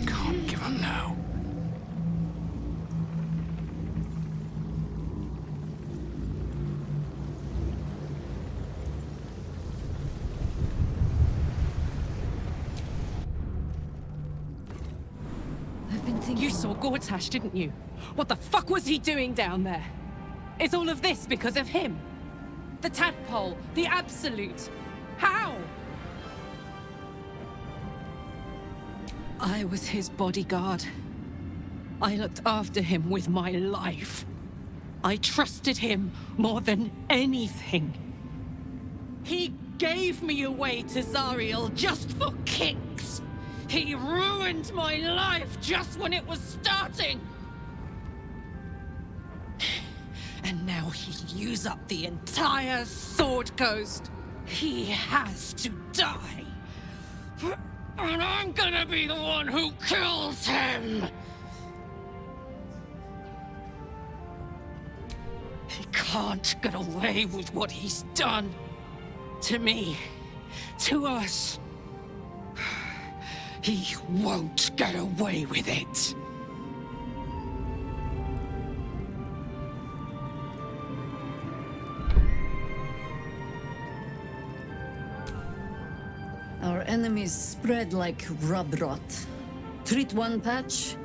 Can't give up now. I've been thinking... You saw Gortash, didn't you? What the fuck was he doing down there? Is all of this because of him? The tadpole, the Absolute. How? I was his bodyguard. I looked after him with my life. I trusted him more than anything. He gave me away to Zariel just for kicks. He ruined my life just when it was starting. And now he'll use up the entire Sword Coast. He has to die. And I'm gonna be the one who kills him! He can't get away with what he's done. To me. To us. He won't get away with it. enemies spread like rub rot. Treat one patch,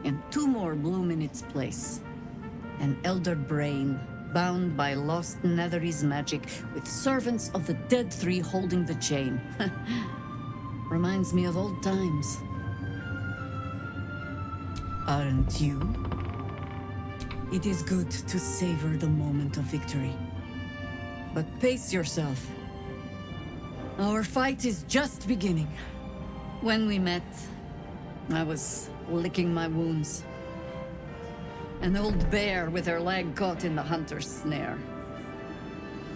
and two more bloom in its place. An elder brain, bound by lost Netherese magic, with servants of the dead three holding the chain. Reminds me of old times. Aren't you? It is good to savor the moment of victory. But pace yourself. Our fight is just beginning. When we met, I was licking my wounds. An old bear with her leg caught in the hunter's snare.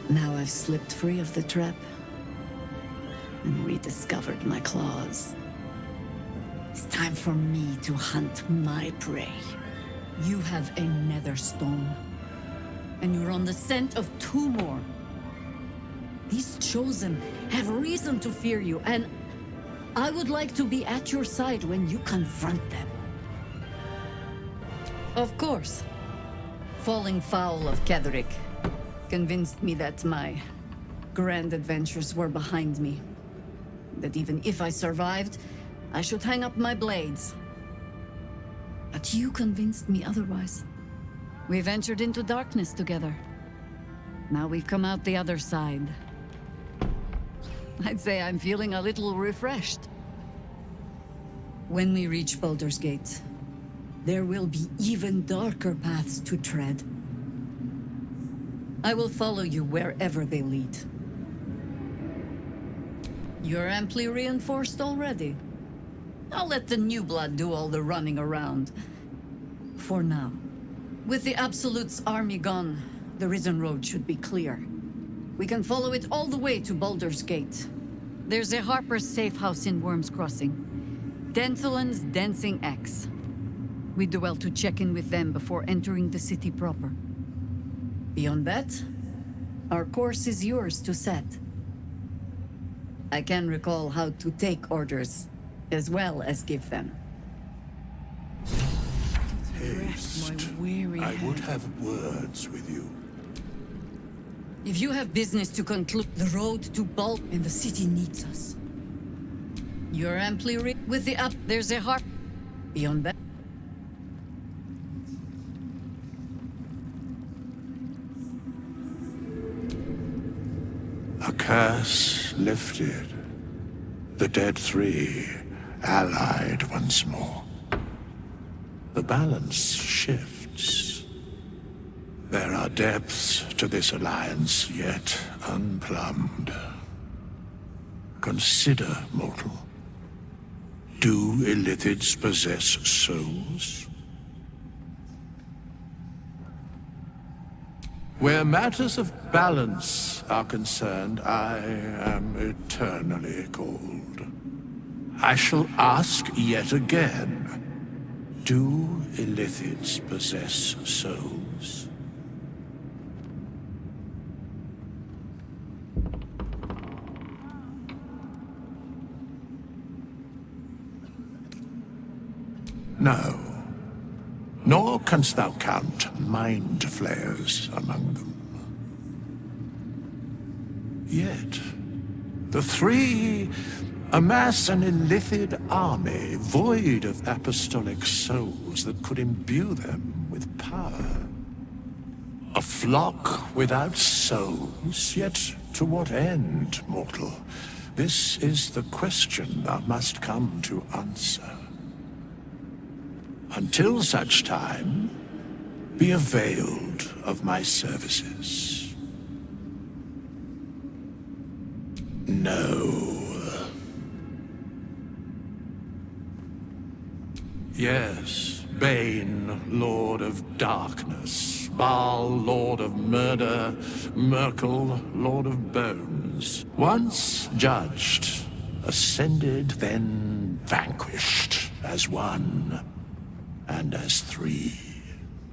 Now I've slipped free of the trap and rediscovered my claws. It's time for me to hunt my prey. You have a nether stone, and you're on the scent of two more. These chosen have reason to fear you, and I would like to be at your side when you confront them. Of course, falling foul of Ketheric convinced me that my grand adventures were behind me. That even if I survived, I should hang up my blades. But you convinced me otherwise. We ventured into darkness together. Now we've come out the other side. I'd say I'm feeling a little refreshed. When we reach Baldur's Gate, there will be even darker paths to tread. I will follow you wherever they lead. You're amply reinforced already. I'll let the new blood do all the running around. For now. With the Absolute's army gone, the Risen Road should be clear. We can follow it all the way to Baldur's Gate. There's a Harper's safe house in Worm's Crossing. Denthalen's Dancing Axe. We do well to check in with them before entering the city proper. Beyond that, our course is yours to set. I can recall how to take orders, as well as give them. Haste. I would have words with you. If you have business to conclude, the road to Bald and the city needs us. You're amply with the up. There's a harp. Beyond that. A curse lifted. The dead three allied once more. The balance shifts. There are depths to this alliance yet unplumbed. Consider, mortal. Do illithids possess souls? Where matters of balance are concerned, I am eternally cold. I shall ask yet again. Do illithids possess souls? No. Nor canst thou count mind flayers among them. Yet, the three amass an illithid army void of apostolic souls that could imbue them with power. A flock without souls, yet to what end, mortal? This is the question thou must come to answer. Until such time, be availed of my services. No. Yes, Bane, Lord of Darkness, Baal, Lord of Murder, Merkel, Lord of Bones. Once judged, ascended, then vanquished as one. And as three.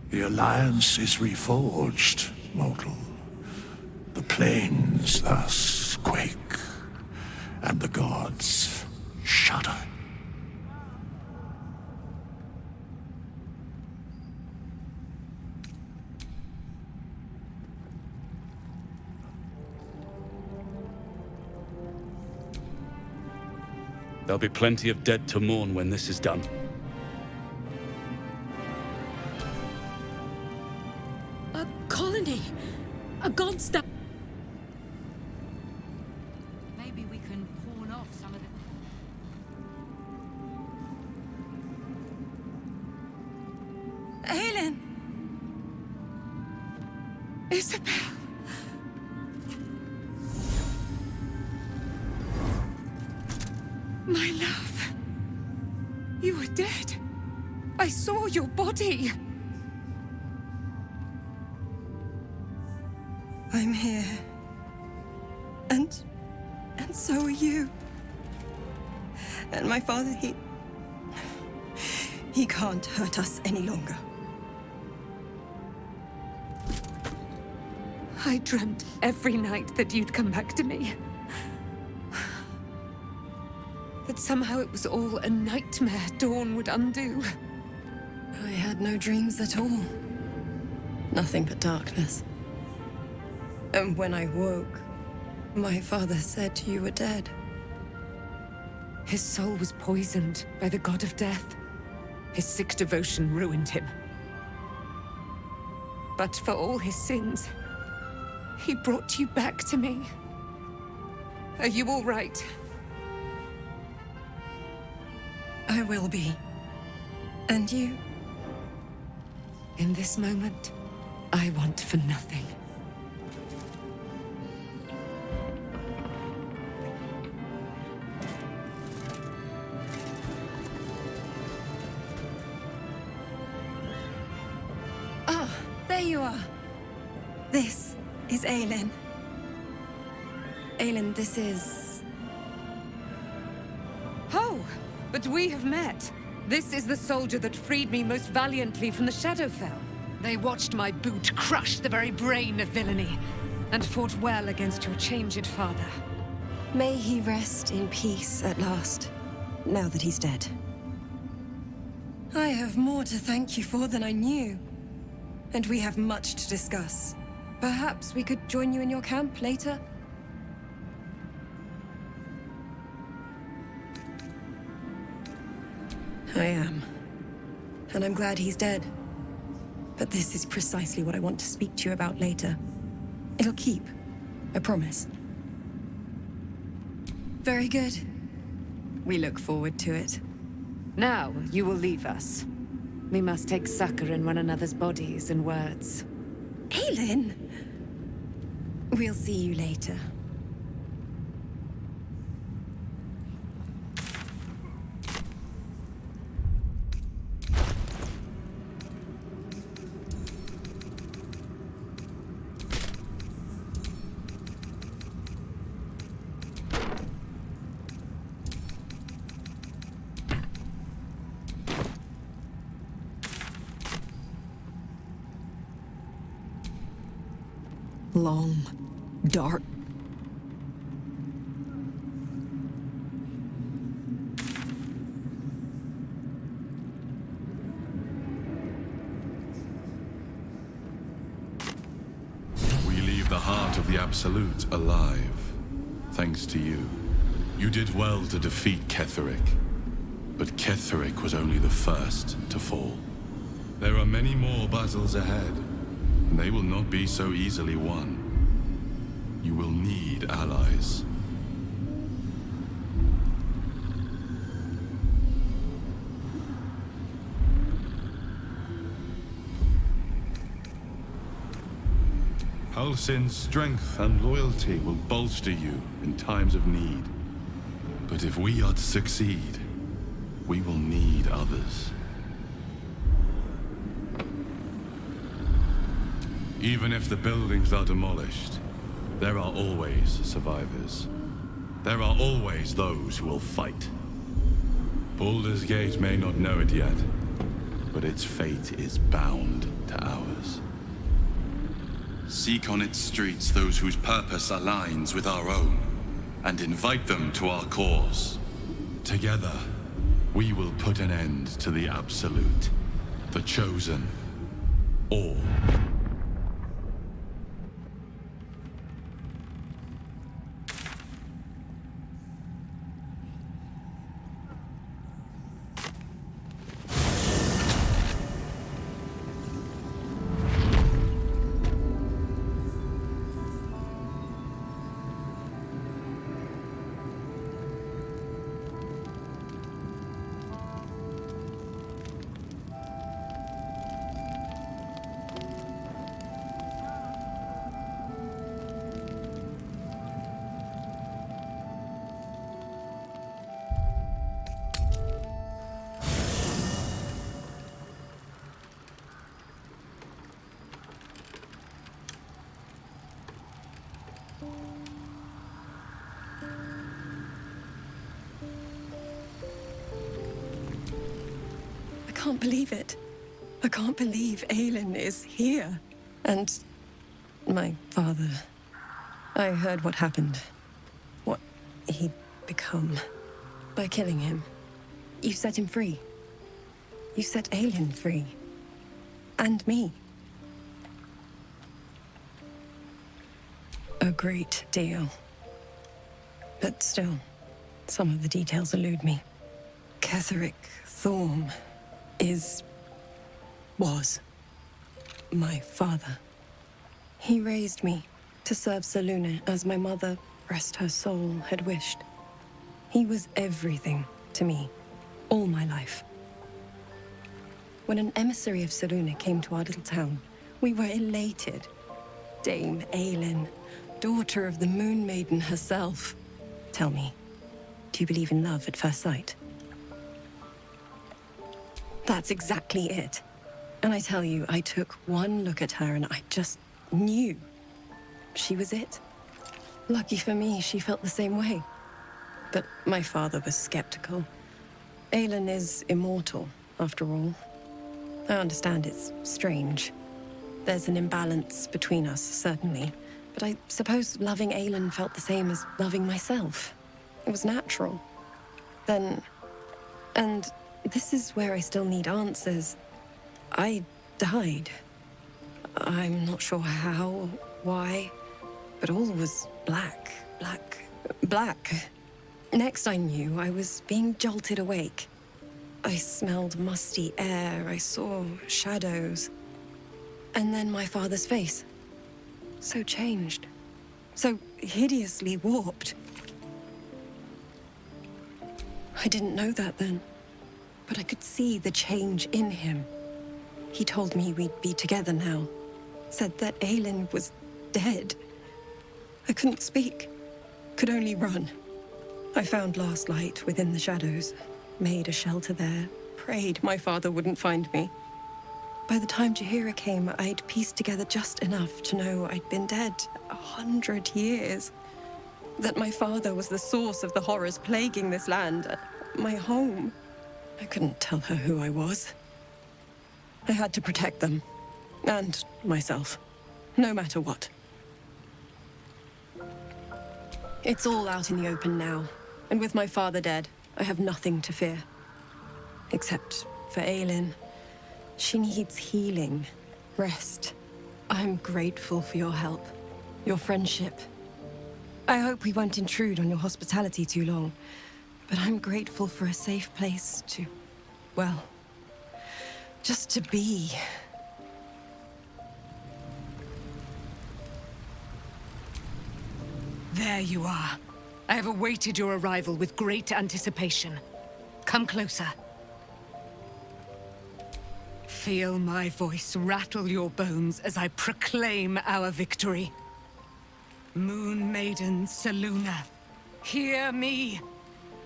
The alliance is reforged, mortal. The plains thus quake, and the gods shudder. There'll be plenty of dead to mourn when this is done. A colony! A god's that. Maybe we can pawn off some of the... Aelin! Isabel! My love. You were dead. I saw your body. I'm here. And so are you. And my father, he can't hurt us any longer. I dreamt every night that you'd come back to me. That somehow it was all a nightmare Dawn would undo. I had no dreams at all. Nothing but darkness. And when I woke, my father said you were dead. His soul was poisoned by the god of death. His sick devotion ruined him. But for all his sins, he brought you back to me. Are you all right? I will be. And you? In this moment, I want for nothing. Ah, there you are. This is Aelin. Aelin, this is... Oh, but we have met. This is the soldier that freed me most valiantly from the Shadowfell. They watched my boot crush the very brain of villainy, and fought well against your changed father. May he rest in peace at last, now that he's dead. I have more to thank you for than I knew. And we have much to discuss. Perhaps we could join you in your camp later? I am. And I'm glad he's dead. But this is precisely what I want to speak to you about later. It'll keep. I promise. Very good. We look forward to it. Now, you will leave us. We must take succor in one another's bodies and words. Aelin! We'll see you later. Long, dark. We leave the heart of the Absolute alive, thanks to you. You did well to defeat Ketheric, but Ketheric was only the first to fall. There are many more battles ahead, and they will not be so easily won. You will need allies. Halsin's strength and loyalty will bolster you in times of need. But if we are to succeed, we will need others. Even if the buildings are demolished, there are always survivors. There are always those who will fight. Baldur's Gate may not know it yet, but its fate is bound to ours. Seek on its streets those whose purpose aligns with our own, and invite them to our cause. Together, we will put an end to the Absolute, the Chosen, all. can't believe it. I can't believe Aelin is here. And my father. I heard what happened. What he'd become. By killing him. You set him free. You set Aelin free. And me. A great deal. But still, some of the details elude me. Ketheric Thorm was my father. He raised me to serve Selûne as my mother, rest her soul, had wished. He was everything to me, all my life. When an emissary of Selûne came to our little town, we were elated. Dame Aelin, daughter of the Moon Maiden herself. Tell me, do you believe in love at first sight? That's exactly it. And I tell you, I took one look at her and I just knew she was it. Lucky for me, she felt the same way. But my father was skeptical. Aelin is immortal, after all. I understand it's strange. There's an imbalance between us, certainly. But I suppose loving Aelin felt the same as loving myself. It was natural. Then... and this is where I still need answers. I died. I'm not sure how, why, but all was black. Next I knew, I was being jolted awake. I smelled musty air, I saw shadows. And then my father's face. So changed. So hideously warped. I didn't know that then, but I could see the change in him. He told me we'd be together now. Said that Aelin was dead. I couldn't speak. Could only run. I found last light within the shadows. Made a shelter there. Prayed my father wouldn't find me. By the time Jaheira came, I'd pieced together just enough to know I'd been dead 100 years. That my father was the source of the horrors plaguing this land. My home. I couldn't tell her who I was. I had to protect them. And myself. No matter what. It's all out in the open now. And with my father dead, I have nothing to fear. Except for Aelin. She needs healing. Rest. I'm grateful for your help. Your friendship. I hope we won't intrude on your hospitality too long. But I'm grateful for a safe place to... well... just to be. There you are. I have awaited your arrival with great anticipation. Come closer. Feel my voice rattle your bones as I proclaim our victory. Moon Maiden Selûne, hear me!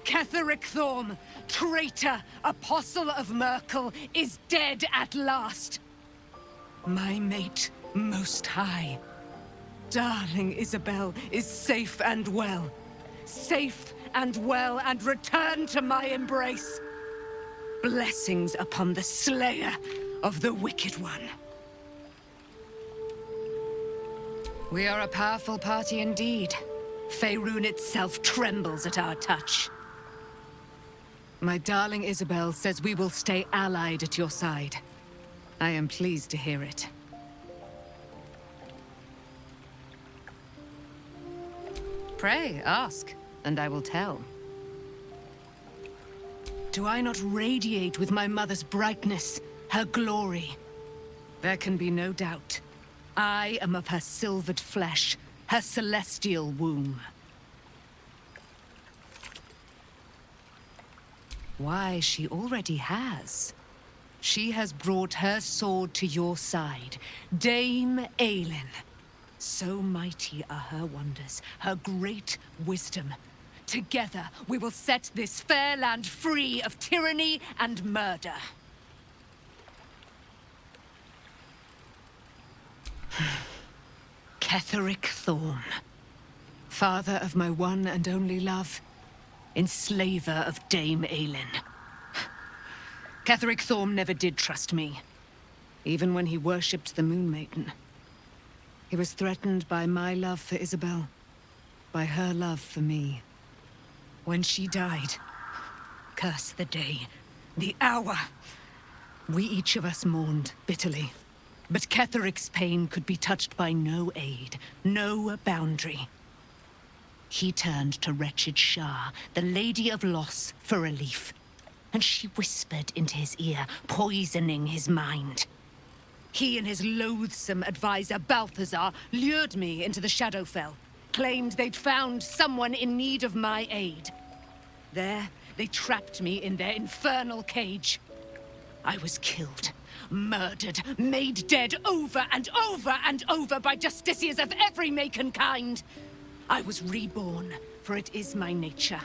Ketheric Thorm, traitor, apostle of Myrkul, is dead at last. My mate, Most High. Darling Isabel is safe and well. Safe and well, and returned to my embrace. Blessings upon the slayer of the Wicked One. We are a powerful party indeed. Faerun itself trembles at our touch. My darling Isabel says we will stay allied at your side. I am pleased to hear it. Pray, ask, and I will tell. Do I not radiate with my mother's brightness, her glory? There can be no doubt. I am of her silvered flesh, her celestial womb. Why, she already has. She has brought her sword to your side, Dame Aelin. So mighty are her wonders, her great wisdom. Together, we will set this fair land free of tyranny and murder. Ketheric Thorm, father of my one and only love, enslaver of Dame Aelin. Ketheric Thorm never did trust me, even when he worshipped the Moon Maiden. He was threatened by my love for Isabel, by her love for me. When she died, curse the day, the hour, we each of us mourned bitterly. But Ketheric's pain could be touched by no aid, no boundary. He turned to wretched Shah, the Lady of Loss, for relief. And she whispered into his ear, poisoning his mind. He and his loathsome advisor, Balthazar, lured me into the Shadowfell, claimed they'd found someone in need of my aid. There, they trapped me in their infernal cage. I was killed, murdered, made dead over and over and over by justiciars of every make and kind. I was reborn, for it is my nature.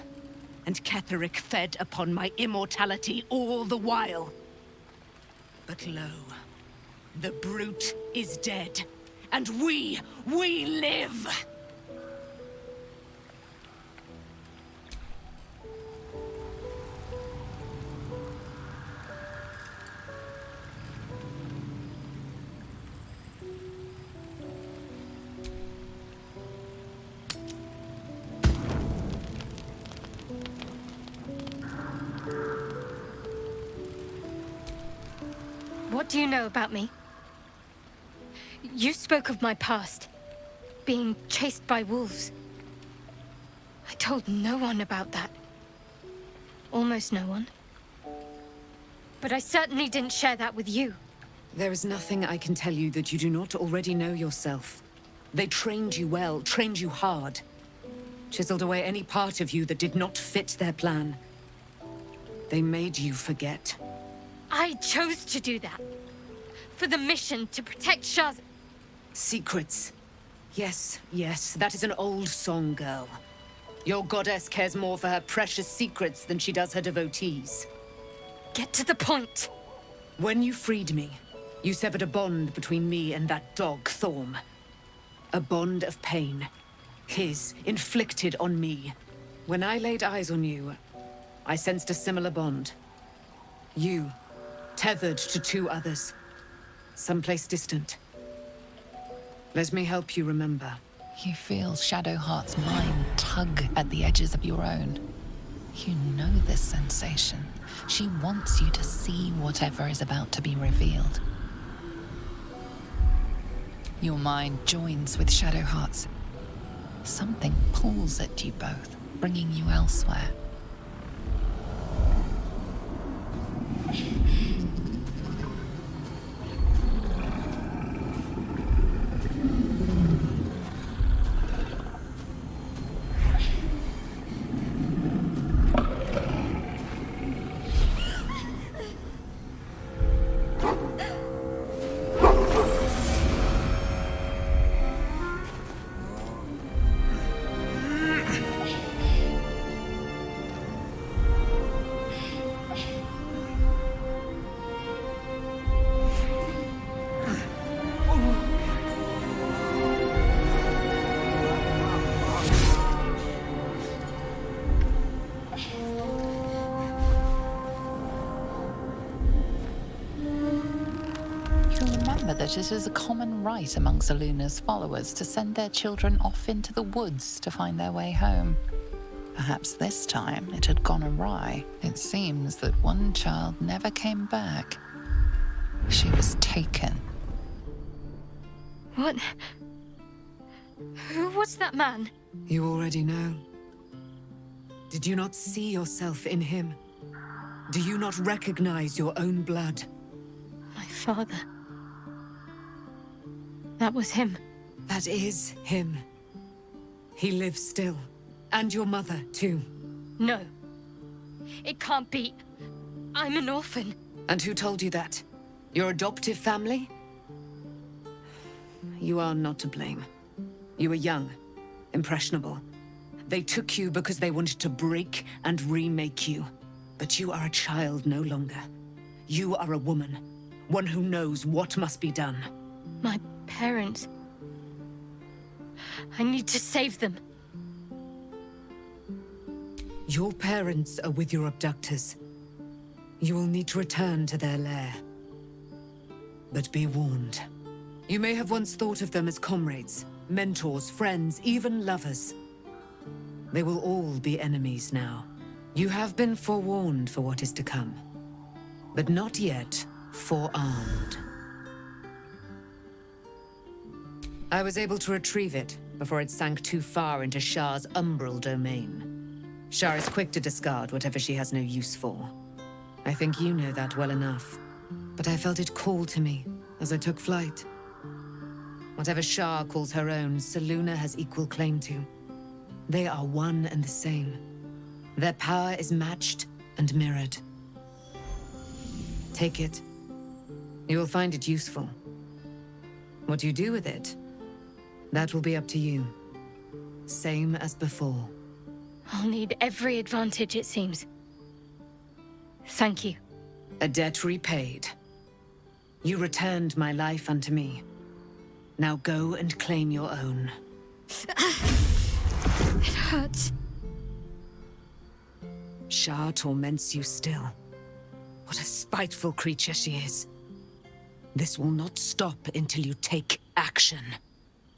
And Ketheric fed upon my immortality all the while. But lo, the brute is dead, and we live! What do you know about me? You spoke of my past, being chased by wolves. I told no one about that. Almost no one. But I certainly didn't share that with you. There is nothing I can tell you that you do not already know yourself. They trained you well, trained you hard. Chiseled away any part of you that did not fit their plan. They made you forget. I chose to do that. For the mission to protect Shah's... Secrets. Yes, yes, that is an old song, girl. Your goddess cares more for her precious secrets than she does her devotees. Get to the point. When you freed me, you severed a bond between me and that dog, Thorm. A bond of pain. His, inflicted on me. When I laid eyes on you, I sensed a similar bond. You, tethered to two others. Someplace distant. Let me help you remember. You feel Shadowheart's mind tug at the edges of your own. You know this sensation. She wants you to see whatever is about to be revealed. Your mind joins with Shadowheart's. Something pulls at you both, bringing you elsewhere. That it is a common rite among Luna's followers to send their children off into the woods to find their way home. Perhaps this time it had gone awry. It seems that one child never came back. She was taken. What? Who was that man? You already know. Did you not see yourself in him? Do you not recognize your own blood? My father. That was him. That is him. He lives still. And your mother, too. No. It can't be. I'm an orphan. And who told you that? Your adoptive family? You are not to blame. You were young, impressionable. They took you because they wanted to break and remake you. But you are a child no longer. You are a woman. One who knows what must be done. My parents. I need to save them. Your parents are with your abductors. You will need to return to their lair. But be warned. You may have once thought of them as comrades, mentors, friends, even lovers. They will all be enemies now. You have been forewarned for what is to come, but not yet forearmed. I was able to retrieve it before it sank too far into Shah's umbral domain. Shah is quick to discard whatever she has no use for. I think you know that well enough, but I felt it call to me as I took flight. Whatever Shah calls her own, Selûne has equal claim to. They are one and the same. Their power is matched and mirrored. Take it. You will find it useful. What you do with it, that will be up to you. Same as before. I'll need every advantage, it seems. Thank you. A debt repaid. You returned my life unto me. Now go and claim your own. It hurts. Shah torments you still. What a spiteful creature she is. This will not stop until you take action.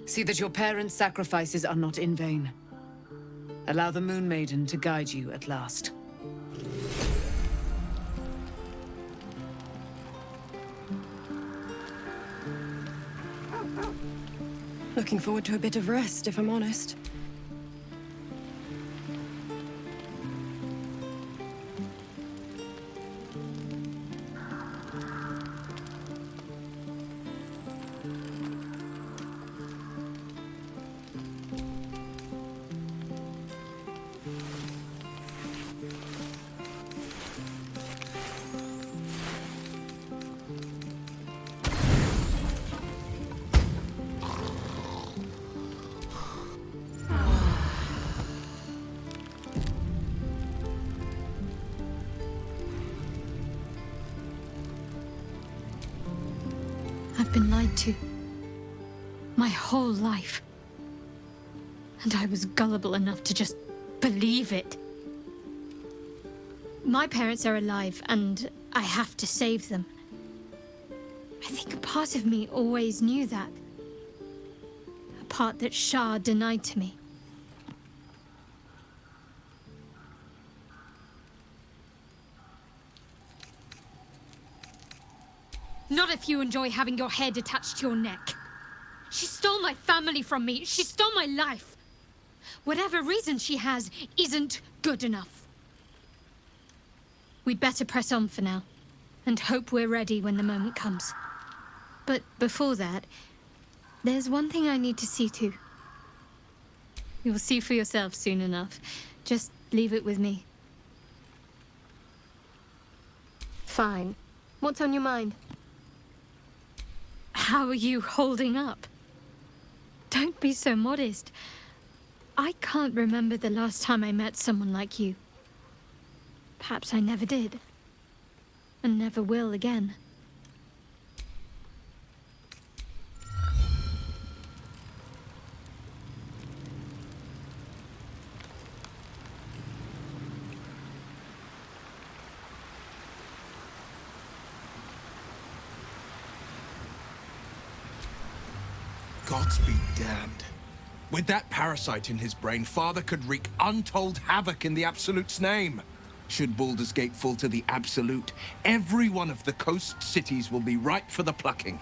See that your parents' sacrifices are not in vain. Allow the Moon Maiden to guide you at last. Looking forward to a bit of rest, if I'm honest. I've been lied to. My whole life. And I was gullible enough to just believe it. My parents are alive, and I have to save them. I think a part of me always knew that. A part that Shah denied to me. Not if you enjoy having your head attached to your neck. She stole my family from me. She stole my life. Whatever reason she has isn't good enough. We'd better press on for now, and hope we're ready when the moment comes. But before that, there's one thing I need to see to. You'll see for yourself soon enough. Just leave it with me. Fine. What's on your mind? How are you holding up? Don't be so modest. I can't remember the last time I met someone like you. Perhaps I never did. And never will again. Gods be damned. With that parasite in his brain, Father could wreak untold havoc in the Absolute's name. Should Baldur's Gate fall to the Absolute, every one of the coast cities will be ripe for the plucking.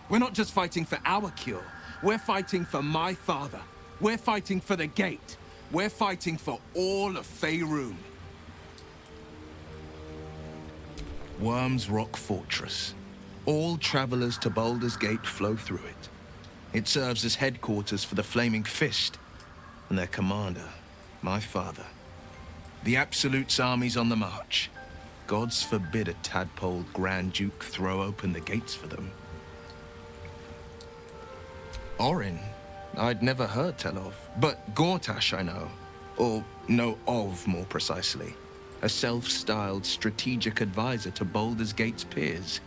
We're not just fighting for our cure. We're fighting for my father. We're fighting for the Gate. We're fighting for all of Faerûn. Worm's Rock Fortress. All travelers to Baldur's Gate flow through it. It serves as headquarters for the Flaming Fist, and their commander, my father. The Absolute's army's on the march. Gods forbid a tadpole Grand Duke throw open the gates for them. Orin, I'd never heard tell of, but Gortash I know. Or know of, more precisely. A self-styled strategic advisor to Baldur's Gate's peers.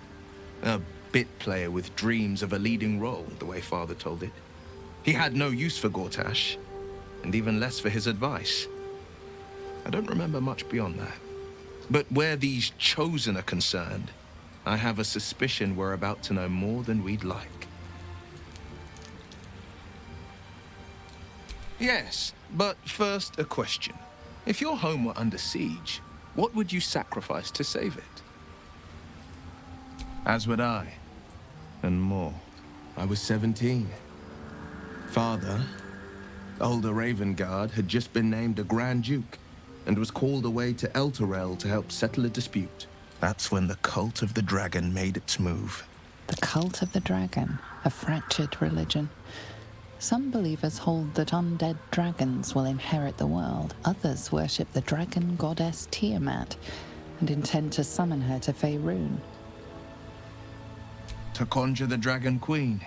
A bit player with dreams of a leading role, the way Father told it. He had no use for Gortash, and even less for his advice. I don't remember much beyond that. But where these chosen are concerned, I have a suspicion we're about to know more than we'd like. Yes, but first a question. If your home were under siege, what would you sacrifice to save it? As would I, and more. I was 17. Father, older Ravengard, had just been named a Grand Duke and was called away to Elturel to help settle a dispute. That's when the Cult of the Dragon made its move. The Cult of the Dragon, a fractured religion. Some believers hold that undead dragons will inherit the world. Others worship the dragon goddess Tiamat and intend to summon her to Faerun. To conjure the Dragon Queen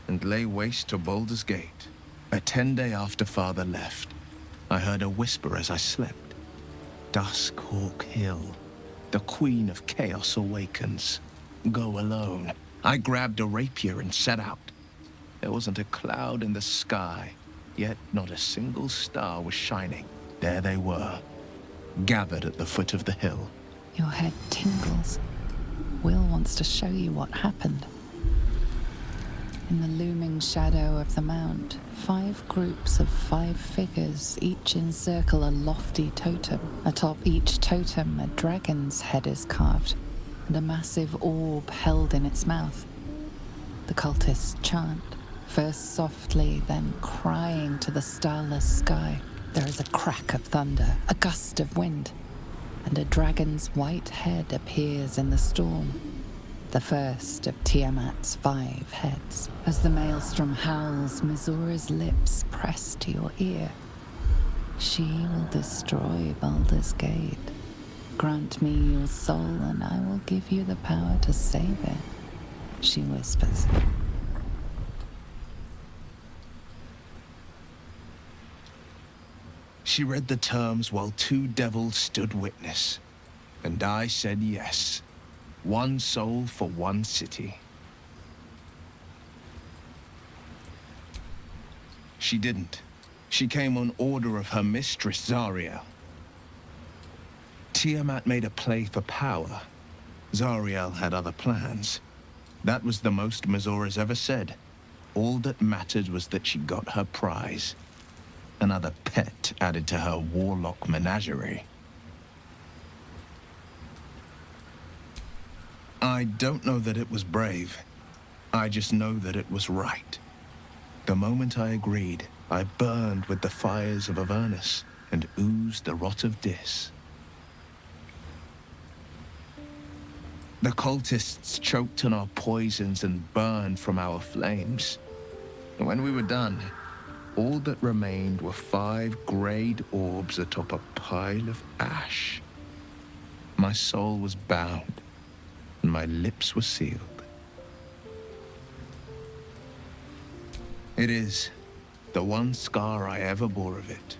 and lay waste to Baldur's Gate. A 10-day after Father left, I heard a whisper as I slept. Duskhawk Hill. The Queen of Chaos awakens. Go alone. I grabbed a rapier and set out. There wasn't a cloud in the sky, yet not a single star was shining. There they were, gathered at the foot of the hill. Your head tingles. Will wants to show you what happened. In the looming shadow of the mount, 5 groups of 5 figures each encircle a lofty totem. Atop each totem, a dragon's head is carved, and a massive orb held in its mouth. The cultists chant, first softly, then crying to the starless sky. There is a crack of thunder, a gust of wind, and a dragon's white head appears in the storm. The first of Tiamat's 5 heads. As the maelstrom howls, Mizura's lips press to your ear. She will destroy Baldur's Gate. Grant me your soul and I will give you the power to save it, she whispers. She read the terms while 2 devils stood witness, and I said yes. 1 soul for 1 city. She didn't. She came on order of her mistress, Zariel. Tiamat made a play for power. Zariel had other plans. That was the most Mizura's ever said. All that mattered was that she got her prize. Another pet added to her warlock menagerie. I don't know that it was brave. I just know that it was right. The moment I agreed, I burned with the fires of Avernus and oozed the rot of Dis. The cultists choked on our poisons and burned from our flames. And when we were done, all that remained were 5 grayed orbs atop a pile of ash. My soul was bound, and my lips were sealed. It is the one scar I ever bore of it.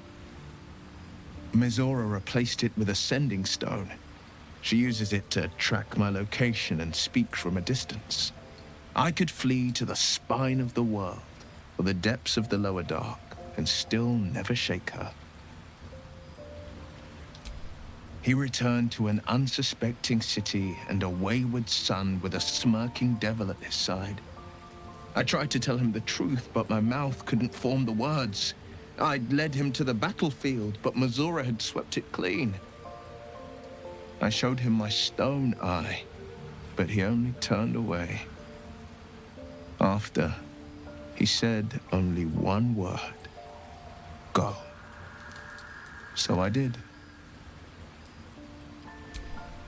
Mizora replaced it with a sending stone. She uses it to track my location and speak from a distance. I could flee to the spine of the world, or the depths of the lower dark, and still never shake her. He returned to an unsuspecting city and a wayward son with a smirking devil at his side. I tried to tell him the truth, but my mouth couldn't form the words. I'd led him to the battlefield, but Mizora had swept it clean. I showed him my stone eye, but he only turned away. After, he said only one word. Go. So I did.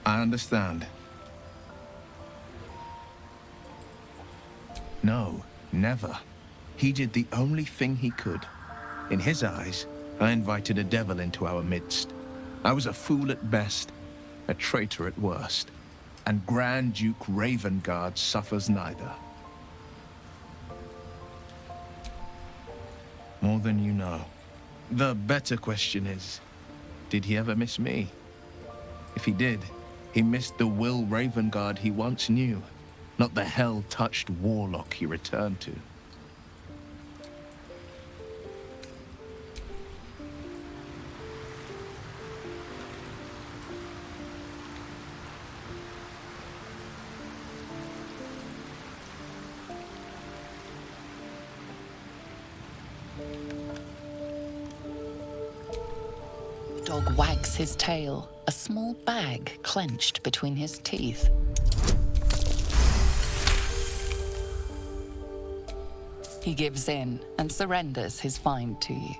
I understand. No, never. He did the only thing he could. In his eyes, I invited a devil into our midst. I was a fool at best, a traitor at worst, and Grand Duke Ravengard suffers neither. More than you know. The better question is, did he ever miss me? If he did, he missed the Will Ravengard he once knew, not the hell-touched warlock he returned to. wags his tail, a small bag clenched between his teeth. He gives in and surrenders his find to you.